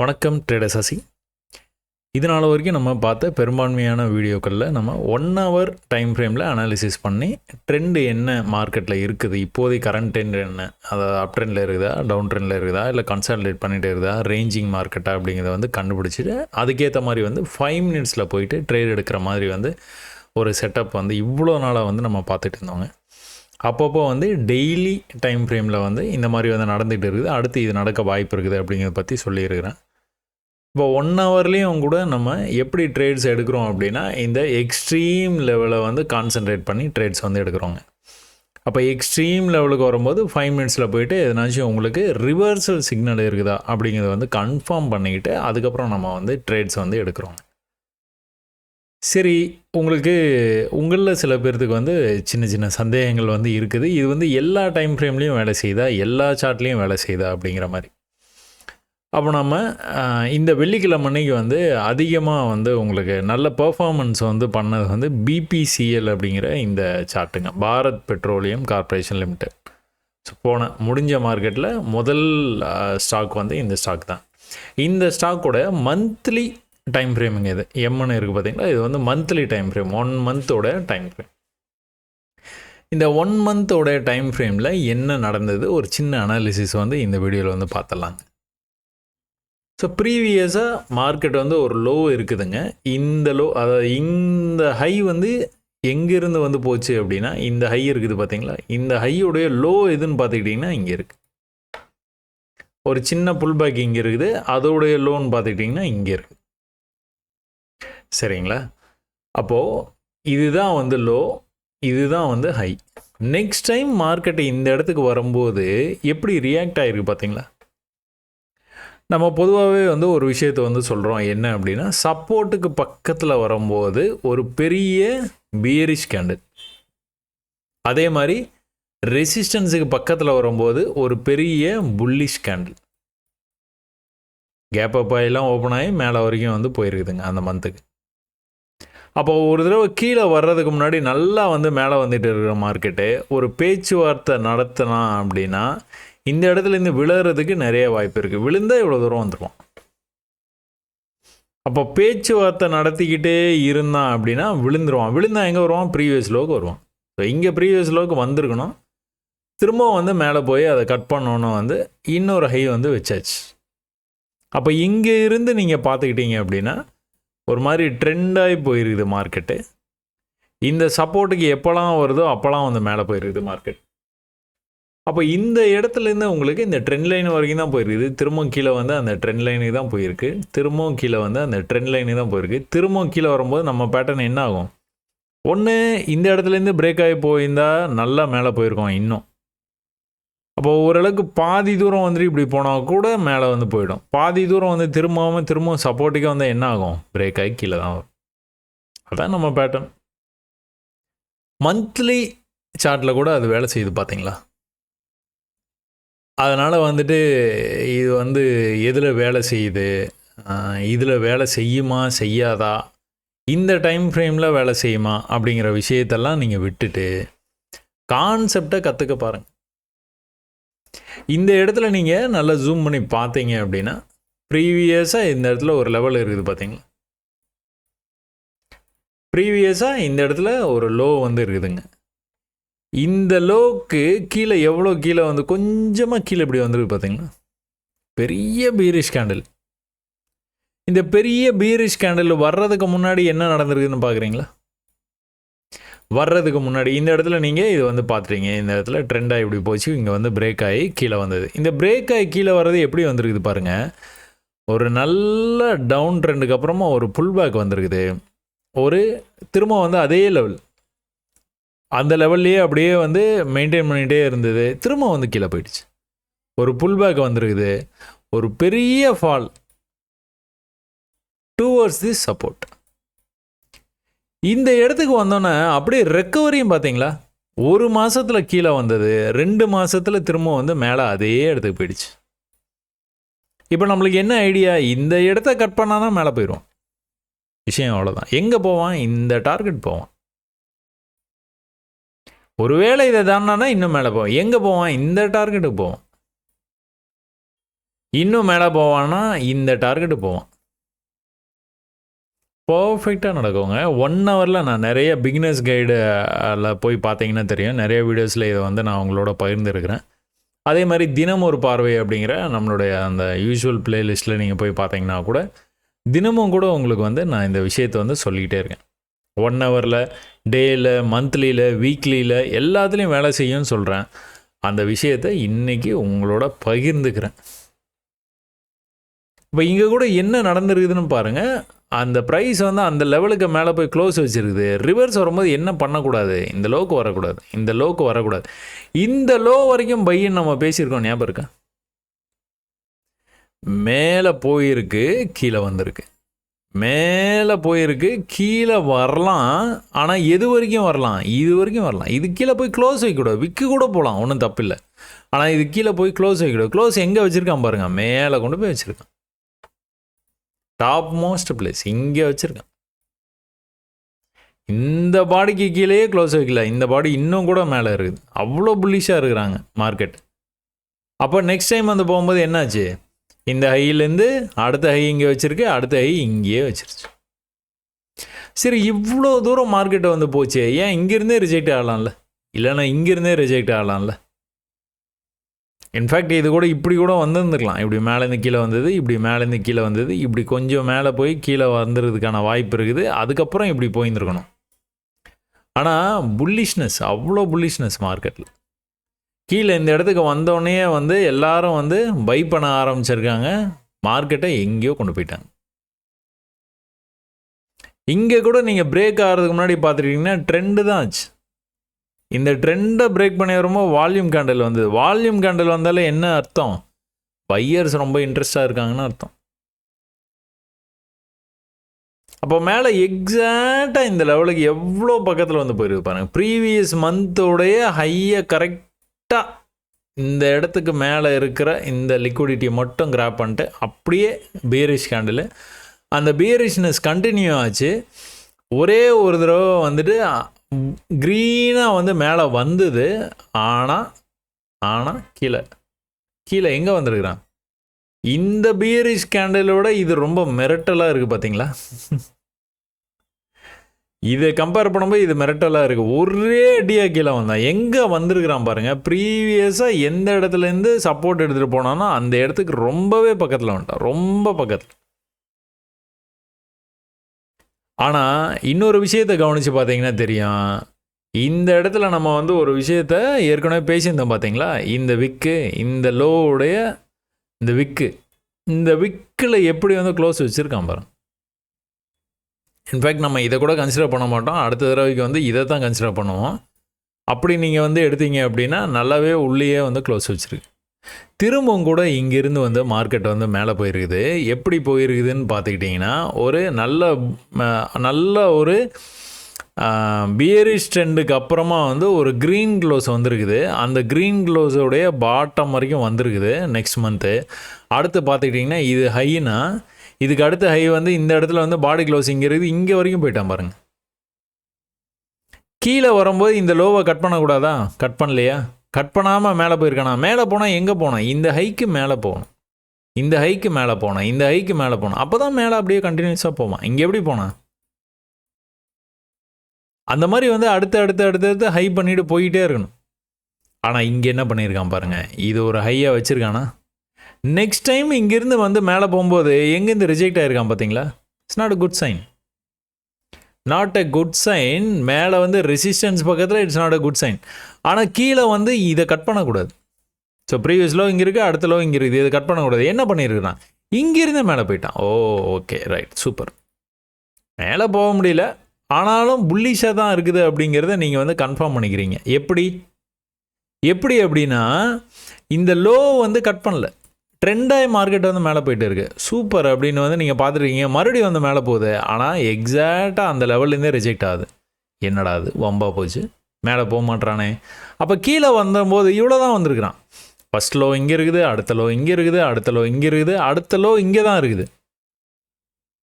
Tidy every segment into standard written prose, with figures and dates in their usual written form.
வணக்கம் ட்ரேடர் சசி. இது நாள் வரைக்கும் நம்ம பார்த்த பெரும்பான்மையான வீடியோக்களில் நம்ம 1 hour டைம் ஃப்ரேமில் அனாலிசிஸ் பண்ணி ட்ரெண்டு என்ன மார்க்கெட்டில் இருக்குது, இப்போதைக்கு கரண்ட் ட்ரெண்ட் என்ன, அதாவது அப் ட்ரெண்டில் இருக்குதா, டவுன் ட்ரெண்டில் இருக்குதா, இல்லை கன்சாலிடேட் பண்ணிகிட்டே இருக்குதா, ரேஞ்சிங் மார்க்கெட்டா அப்படிங்கிறத வந்து கண்டுபிடிச்சிட்டு அதுக்கேற்ற மாதிரி வந்து 5 minutes போயிட்டு ட்ரேட் எடுக்கிற மாதிரி வந்து ஒரு செட்டப் வந்து இவ்வளோ நாளாக வந்து நம்ம பார்த்துட்டு இருந்தோங்க. அப்பப்போ வந்து டெய்லி டைம் ஃப்ரேமில் வந்து இந்த மாதிரி வந்து நடந்துகிட்டு இருக்குது, அடுத்து இது நடக்க வாய்ப்பு இருக்குது அப்படிங்கிறத பற்றி சொல்லியிருக்கிறேன். இப்போ 1 hourலேயும் கூட நம்ம எப்படி ட்ரேட்ஸ் எடுக்கிறோம் அப்படின்னா, இந்த எக்ஸ்ட்ரீம் லெவலை வந்து கான்சன்ட்ரேட் பண்ணி ட்ரேட்ஸ் வந்து எடுக்கிறோங்க. அப்போ எக்ஸ்ட்ரீம் லெவலுக்கு வரும்போது 5 minutes போயிட்டு எதனாச்சும் உங்களுக்கு ரிவர்சல் சிக்னல் இருக்குதா அப்படிங்கிறத வந்து கன்ஃபார்ம் பண்ணிக்கிட்டு அதுக்கப்புறம் நம்ம வந்து ட்ரேட்ஸ் வந்து எடுக்கிறோங்க. சரி, உங்களுக்கு உங்களில் சில பேர்த்துக்கு வந்து சின்ன சின்ன சந்தேகங்கள் வந்து இருக்குது. இது வந்து எல்லா டைம் ஃப்ரேம்லேயும் வேலை செய்யுதா, எல்லா சார்ட்லேயும் வேலை செய்யுதா அப்படிங்கிற மாதிரி. அப்போ நம்ம இந்த வெள்ளிக்கிழமை அன்னைக்கு வந்து அதிகமாக வந்து உங்களுக்கு நல்ல பர்ஃபார்மன்ஸ் வந்து பண்ணது வந்து பிபிசிஎல் அப்படிங்கிற இந்த சார்ட்டுங்க, Bharat petroleum corporation limited. So முடிஞ்ச மார்க்கெட்டில் முதல் ஸ்டாக் வந்து இந்த ஸ்டாக் தான். இந்த ஸ்டாக்கோட மந்த்லி டைம் ஃப்ரேமுங்க, இது எம்னு இருக்குது பார்த்தீங்களா, இது வந்து monthly time frame, 1 month time frame. இந்த 1 month டைம் ஃப்ரேமில் என்ன நடந்தது, ஒரு சின்ன அனாலிசிஸ் வந்து இந்த வீடியோவில் வந்து பார்த்துடலாங்க. ஸோ ப்ரீவியஸாக மார்க்கெட் வந்து ஒரு லோ இருக்குதுங்க. இந்த லோ, அதாவது இந்த ஹை வந்து எங்கேருந்து வந்து போச்சு அப்படின்னா, இந்த ஹை இருக்குது பார்த்தீங்களா, இந்த ஹையுடைய லோ எதுன்னு பார்த்துக்கிட்டிங்கன்னா இங்கே இருக்குது. ஒரு சின்ன புல் பேக் இங்கே இருக்குது, அதோடைய லோன்னு பார்த்துக்கிட்டிங்கன்னா இங்கே இருக்குது. சரிங்களா? அப்போது இதுதான் வந்து லோ, இதுதான் வந்து ஹை. நெக்ஸ்ட் டைம் மார்க்கெட்டு இந்த இடத்துக்கு வரும்போது எப்படி ரியாக்ட் ஆகிருக்கு பார்த்தீங்களா? நம்ம பொதுவாகவே வந்து ஒரு விஷயத்தை வந்து சொல்கிறோம், என்ன அப்படின்னா, சப்போர்ட்டுக்கு பக்கத்தில் வரும்போது ஒரு பெரிய பியரிஷ் கேண்டில், அதே மாதிரி ரெசிஸ்டன்ஸுக்கு பக்கத்தில் வரும்போது ஒரு பெரிய புல்லிஷ் கேண்டில். கேப் அப் ஆகிலாம் ஓப்பன் ஆகி மேலே வரைக்கும் வந்து போயிருக்குதுங்க அந்த மந்த்துக்கு. அப்போ ஒரு தடவை கீழே வர்றதுக்கு முன்னாடி நல்லா வந்து மேலே வந்துட்டு இருக்கிற மார்க்கெட்டு ஒரு பேச்சுவார்த்தை நடத்தினா அப்படின்னா இந்த இடத்துல இருந்து விழுறதுக்கு நிறைய வாய்ப்பு இருக்குது. விழுந்தால் இவ்வளோ தூரம் வந்துடுவோம். அப்போ பேச்சுவார்த்தை நடத்திக்கிட்டே இருந்தான் அப்படின்னா விழுந்துருவான். விழுந்தால் எங்கே வருவான்? ப்ரீவியஸ் லோக்கு வருவான். ஸோ இங்கே ப்ரீவியஸ் லோக்கு வந்திருக்கணும், திரும்பவும் வந்து மேலே போய் அதை கட் பண்ணோன்னு வந்து இன்னொரு ஹை வந்து வச்சாச்சு. அப்போ இங்கே இருந்து நீங்கள் பார்த்துக்கிட்டீங்க அப்படின்னா ஒரு மாதிரி ட்ரெண்டாகி போயிருக்குது மார்க்கெட்டு. இந்த சப்போர்ட்டுக்கு எப்போலாம் வருதோ அப்போலாம் வந்து மேலே போயிருக்குது மார்க்கெட். அப்போ இந்த இடத்துலேருந்து உங்களுக்கு இந்த ட்ரெண்ட் லைன் வரைக்கும் தான் போயிருக்குது, திரும்பவும் கீழே வந்து அந்த ட்ரெண்ட் லைனுக்கு தான் போயிருக்கு, திரும்பவும் கீழே வந்து அந்த ட்ரெண்ட் லைனுக்கு தான் போயிருக்கு. திரும்பவும் கீழே வரும்போது நம்ம பேட்டர்ன் என்ன ஆகும்? ஒன்று இந்த இடத்துலேருந்து பிரேக் ஆகி போயிருந்தால் நல்லா மேலே போயிருக்கோம் இன்னும். அப்போது ஓரளவுக்கு பாதி தூரம் வந்துட்டு இப்படி போனால் கூட மேலே வந்து போயிடும். பாதி தூரம் வந்து திரும்பவும் சப்போர்ட்டுக்கே வந்து என்ன ஆகும்? பிரேக் ஆகி கீழே தான் வரும். அதான் நம்ம பேட்டர்ன். மந்த்லி சார்ட்டில் கூட அது வேலை செய்யுது பார்த்தீங்களா? அதனால் வந்துட்டு இது வந்து எதில் வேலை செய்யுது, இதில் வேலை செய்யுமா செய்யாதா, இந்த டைம் ஃப்ரேமில் வேலை செய்யுமா அப்படிங்கிற விஷயத்தெல்லாம் நீங்கள் விட்டுட்டு கான்செப்டை கற்றுக்க பாருங்கள். இந்த இடத்துல நீங்கள் நல்லா ஜூம் பண்ணி பார்த்தீங்க அப்படின்னா ப்ரீவியஸாக இந்த இடத்துல ஒரு லெவல் இருக்குது பார்த்தீங்களா? ப்ரீவியஸாக இந்த இடத்துல ஒரு லோ வந்து இருக்குதுங்க. இந்த லோக்கு கீழே எவ்வளோ கீழே வந்து கொஞ்சமாக கீழே இப்படி வந்துருக்கு பார்த்தீங்களா? பெரிய பீரிஷ் கேண்டில். இந்த பெரிய பீரிஷ் கேண்டில் வர்றதுக்கு முன்னாடி என்ன நடந்திருக்குதுன்னு பார்க்குறீங்களா? வர்றதுக்கு முன்னாடி இந்த இடத்துல நீங்கள் இது வந்து பார்த்துட்டீங்க, இந்த இடத்துல ட்ரெண்டாக இப்படி போச்சு, இங்கே வந்து பிரேக் ஆகி கீழே வந்தது. இந்த பிரேக் ஆகி கீழே வர்றது எப்படி வந்துருக்குது பாருங்கள். ஒரு நல்ல டவுன் ட்ரெண்டுக்கு அப்புறமா ஒரு புல் பேக் வந்திருக்குது. ஒரு திரும்ப வந்து அதே லெவல், அந்த லெவல்லையே அப்படியே வந்து மெயின்டைன் பண்ணிகிட்டே இருந்தது, திரும்ப வந்து கீழே போயிடுச்சு. ஒரு புல் பேக் வந்திருக்குது, ஒரு பெரிய ஃபால் டுவர்ட்ஸ் தி சப்போர்ட். இந்த இடத்துக்கு வந்தோன்னே அப்படியே ரெக்கவரியும் பார்த்தீங்களா? 1 மாதத்தில் கீழே வந்தது, 2 மாதத்தில் திரும்ப வந்து மேலே அதே இடத்துக்கு போயிடுச்சு. இப்போ நம்மளுக்கு என்ன ஐடியா? இந்த இடத்த கட் பண்ணானா மேலே போயிடுவோம். விஷயம் அவ்வளோதான். எங்கே போவான்? இந்த டார்கெட் போவான். ஒருவேளை இதை தாண்டானா இன்னும் மேலே போவான். எங்கே போவான்? இந்த டார்கெட்டுக்கு போவான். இன்னும் மேலே போவான்னா இந்த டார்கெட்டு போவான். பர்ஃபெக்டாக நடக்குங்க. 1 ஹவரில் நான் நிறைய பிகினர்ஸ் கைடில் போய் பார்த்தீங்கன்னா தெரியும். நிறைய வீடியோஸில் இதை வந்து நான் உங்களோட பகிர்ந்துருக்கிறேன். அதே மாதிரி தினம் ஒரு பார்வை அப்படிங்கிற நம்மளுடைய அந்த யூஷுவல் பிளேலிஸ்ட்டில் நீங்கள் போய் பார்த்தீங்கன்னா கூட தினமும் கூட உங்களுக்கு வந்து நான் இந்த விஷயத்தை வந்து சொல்லிக்கிட்டே இருக்கேன். 1 ஹவரில், டேயில், மந்த்லியில், வீக்லியில் எல்லாத்துலேயும் வேலை செய்யும்னு சொல்கிறேன். அந்த விஷயத்தை இன்றைக்கி உங்களோட பகிர்ந்துக்கிறேன். இப்போ இங்கே கூட என்ன நடந்துருக்குதுன்னு பாருங்கள். அந்த ப்ரைஸ் வந்து அந்த லெவலுக்கு மேலே போய் க்ளோஸ் வச்சுருக்குது. ரிவர்ஸ் வரும்போது என்ன பண்ணக்கூடாது? இந்த லோவுக்கு வரக்கூடாது, இந்த லோவுக்கு வரக்கூடாது. இந்த லோ வரைக்கும் பையன் நம்ம பேசியிருக்கோம், ஞாபகம் இருக்கா? மேலே போயிருக்கு, கீழே வந்திருக்கு. மேலே போயிருக்கு, கீழே வரலாம். ஆனால் எது வரைக்கும் வரலாம்? இது வரைக்கும் வரலாம். இது கீழே போய் க்ளோஸ் வைக்கக்கூடாது, விற்க கூட போகலாம், ஒன்றும் தப்பில்லை. ஆனால் இது கீழே போய் க்ளோஸ் வைக்கக்கூடாது. க்ளோஸ் எங்கே வச்சுருக்கான் பாருங்கள், மேலே கொண்டு போய் வச்சுருக்கான். டாப் மோஸ்ட் பிளேஸ் இங்கே வச்சுருக்கேன். இந்த பாடிக்கு கீழேயே க்ளோஸ் வைக்கல, இந்த பாடி இன்னும் கூட மேலே இருக்குது. அவ்வளோ புல்லிஷாக இருக்கிறாங்க மார்க்கெட். அப்போ நெக்ஸ்ட் டைம் வந்து போகும்போது என்னாச்சு? இந்த ஹையிலேருந்து அடுத்த ஹை இங்கே வச்சுருக்கு, அடுத்த ஹை இங்கேயே வச்சிருச்சு. சரி, இவ்வளோ தூரம் மார்க்கெட்டை வந்து போச்சு, ஏன் இங்கேருந்தே ரிஜெக்ட் ஆகலாம்ல? இல்லைன்னா இங்கேருந்தே ரிஜெக்ட் ஆகலாம்ல? இன்ஃபேக்ட் இது கூட இப்படி கூட வந்துருந்துருக்கலாம். இப்படி மேலேருந்து கீழே வந்தது, இப்படி மேலேருந்து கீழே வந்தது, இப்படி கொஞ்சம் மேலே போய் கீழே வந்துடுறதுக்கான வாய்ப்பு இருக்குது. அதுக்கப்புறம் இப்படி போயிருந்துருக்கணும். ஆனால் புல்லிஷ்னஸ், அவ்வளோ புல்லிஷ்னஸ் மார்க்கெட்டில். கீழே இந்த இடத்துக்கு வந்தோடனே வந்து எல்லாரும் வந்து பை பண்ண ஆரம்பிச்சிருக்காங்க. மார்க்கெட்டை எங்கேயோ கொண்டு போயிட்டாங்க. இங்கே கூட நீங்கள் பிரேக் ஆகிறதுக்கு முன்னாடி பார்த்துட்டிங்கன்னா ட்ரெண்டு தான் ஆச்சு. இந்த ட்ரெண்டை பிரேக் பண்ணி வரும்போது வால்யூம் கேண்டில் வந்தது. வால்யூம் கேண்டில் வந்தாலே என்ன அர்த்தம்? பையர்ஸ் ரொம்ப இன்ட்ரெஸ்டாக இருக்காங்கன்னு அர்த்தம். அப்போ மேலே எக்ஸாக்டாக இந்த லெவலுக்கு எவ்வளோ பக்கத்தில் வந்து போயிருக்கு பாருங்கள். ப்ரீவியஸ் மந்தோடைய ஹையை கரெக்டாக இந்த இடத்துக்கு மேலே இருக்கிற இந்த லிக்விடிட்டியை மட்டும் கிராப் பண்ணிட்டு அப்படியே பியரிஷ் கேண்டில். அந்த பியரிஷ்னஸ் கண்டினியூ ஆச்சு. ஒரே ஒரு தடவை வந்துட்டு க்ரீனாக வந்து மேலே வந்தது. ஆனால் கீழே எங்கே வந்துருக்குறான்? இந்த பியரிஷ் கேண்டிலோட இது ரொம்ப மிரட்டலாக இருக்குது பார்த்தீங்களா? இதை கம்பேர் பண்ணும்போது இது மிரட்டலாக இருக்குது. ஒரே அடியாக கீழே வந்தான். எங்கே வந்திருக்கிறான் பாருங்கள். ப்ரீவியஸாக எந்த இடத்துலேருந்து சப்போர்ட் எடுத்துகிட்டு போனான்னா அந்த இடத்துக்கு ரொம்பவே பக்கத்தில் வந்துட்டான், ரொம்ப பக்கத்தில். ஆனால் இன்னொரு விஷயத்தை கவனித்து பார்த்தீங்கன்னா தெரியும். இந்த இடத்துல நம்ம வந்து ஒரு விஷயத்த ஏற்கனவே பேசியிருந்தோம் பார்த்தீங்களா? இந்த விக்கு, இந்த லோவுடைய இந்த விக்கில் எப்படி வந்து க்ளோஸ் வச்சுருக்கான் பாருங்க. இன்ஃபேக்ட் நம்ம இதை கூட கன்சிடர் பண்ண மாட்டோம். அடுத்த தடவைக்கு வந்து இதை தான் கன்சிடர் பண்ணுவோம். அப்படி நீங்கள் வந்து எடுத்தீங்க அப்படின்னா நல்லாவே உள்ளேயே வந்து க்ளோஸ் வச்சுருக்கு. திரும்பவும் கூட இங்கேருந்து வந்து மார்க்கெட் வந்து மேலே போயிருக்குது. எப்படி போயிருக்குதுன்னு பார்த்துக்கிட்டிங்கன்னா ஒரு நல்ல ஒரு பியரிஷ் ட்ரெண்டுக்கு அப்புறமா வந்து ஒரு க்ரீன் க்ளோஸ் வந்திருக்குது. அந்த க்ரீன் க்ளோஸோடைய பாட்டம் வரைக்கும் வந்திருக்குது நெக்ஸ்ட் மந்த்து. அடுத்து பார்த்துக்கிட்டிங்கன்னா இது ஹைனா, இதுக்கு அடுத்த ஹை வந்து இந்த இடத்துல வந்து பாடி க்ளோஸ் இங்கே இருக்குது, இங்கே வரைக்கும் போயிட்டான் பாருங்கள். கீழே வரும்போது இந்த லோவை கட் பண்ணக்கூடாதா? கட் பண்ணலையா? கட் பண்ணாமல் மேலே போயிருக்கானா? மேலே போனால் எங்கே போனோம்? இந்த ஹைக்கு மேலே போகணும், இந்த ஹைக்கு மேலே போனோம், இந்த ஹைக்கு மேலே போகணும். அப்போ தான் மேலே அப்படியே கண்டினியூஸாக போவான். இங்கே எப்படி போனான்? அந்த மாதிரி வந்து அடுத்து ஹை பண்ணிவிட்டு போயிட்டே இருக்கணும். ஆனால் இங்கே என்ன பண்ணியிருக்கான் பாருங்கள். இது ஒரு ஹையாக வச்சுருக்கானா? நெக்ஸ்ட் டைம் இங்கேருந்து வந்து மேலே போகும்போது எங்கேருந்து ரிஜெக்ட் ஆகிருக்கான் பார்த்தீங்களா? It's not a good sign, not a good sign. மேலே வந்து ரெசிஸ்டன்ஸ் பக்கத்தில் it's not a good sign. ஆனால் கீழே வந்து இதை கட் பண்ணக்கூடாது. ஸோ ப்ரீவியஸ் லோ இங்கே இருக்குது, அடுத்த லோ இங்கே இருக்குது, இதை கட் பண்ணக்கூடாது. என்ன பண்ணியிருக்கிறான்? இங்கேருந்து மேலே போயிட்டான். Okay right, super. மேலே போக முடியல, ஆனாலும் புல்லிஷாக தான் இருக்குது அப்படிங்கிறத நீங்கள் வந்து கன்ஃபார்ம் பண்ணிக்கிறீங்க. எப்படி அப்படின்னா இந்த லோ வந்து கட் பண்ணல, ட்ரெண்டாகி மார்க்கெட் வந்து மேலே போயிட்டு இருக்குது. சூப்பர் அப்படின்னு வந்து நீங்கள் பார்த்துருக்கீங்க. மறுபடியும் வந்து மேலே போகுது, ஆனால் எக்ஸாக்டாக அந்த லெவல்லேருந்தே ரிஜெக்ட் ஆகுது. என்னடா அது வம்பா போச்சு, மேலே போக மாட்டானே. அப்போ கீழே வந்தபோது இவ்வளோ தான் வந்திருக்கிறான். ஃபஸ்ட் லோ இங்கே இருக்குது, அடுத்த லோ இங்கே இருக்குது, அடுத்த லோ இங்கே இருக்குது, அடுத்த லோ இங்கே தான் இருக்குது.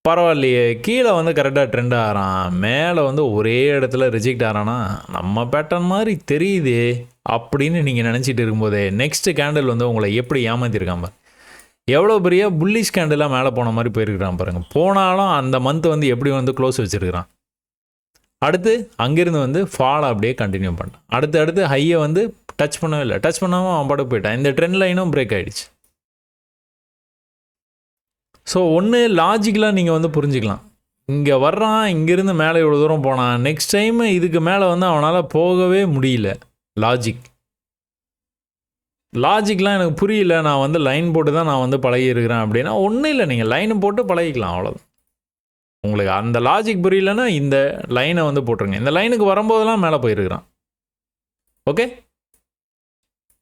பரவாயில்லையே, கீழே வந்து கரெக்டாக ட்ரெண்ட் ஆகிறான், மேலே வந்து ஒரே இடத்துல ரிஜெக்ட் ஆகிறானா, நம்ம பேட்டர்ன் மாதிரி தெரியுதே அப்படின்னு நீங்கள் நினச்சிட்டு இருக்கும்போதே நெக்ஸ்ட்டு கேண்டில் வந்து உங்களை எப்படி ஏமாற்றிருக்காம. எவ்வளோ பெரிய புல்லிஷ் கேண்டலாக மேலே போன மாதிரி போயிருக்கிறான் பாருங்கள். போனாலும் அந்த மந்த் வந்து எப்படி வந்து க்ளோஸ் வச்சுருக்கிறான். அடுத்து அங்கேருந்து வந்து ஃபால் அப்படியே கண்டினியூ பண்ணான். அடுத்து ஹையை வந்து டச் பண்ணவே இல்லை. டச் பண்ணாமல் அவன் பாட்டுக்கு போயிட்டான். இந்த ட்ரெண்ட் லைனும் பிரேக் ஆகிடுச்சு. ஸோ ஒன்று லாஜிக்கலாக நீங்கள் வந்து புரிஞ்சுக்கலாம். இங்கே வர்றான், இங்கேருந்து மேலே இவ்வளோ தூரம் போனான், நெக்ஸ்ட் டைம் இதுக்கு மேலே வந்து அவனால் போகவே முடியல. லாஜிக்லாம் எனக்கு புரியல, நான் வந்து லைன் போட்டு தான் நான் வந்து பழகியிருக்கிறேன் அப்படின்னா ஒன்றும் இல்லை, நீங்கள் லைன் போட்டு பழகிக்கலாம், அவ்வளோதான். உங்களுக்கு அந்த லாஜிக் புரியலன்னா இந்த லைனை வந்து போட்டுருங்க. இந்த லைனுக்கு வரும்போதெல்லாம் மேலே போயிருக்கிறான். ஓகே,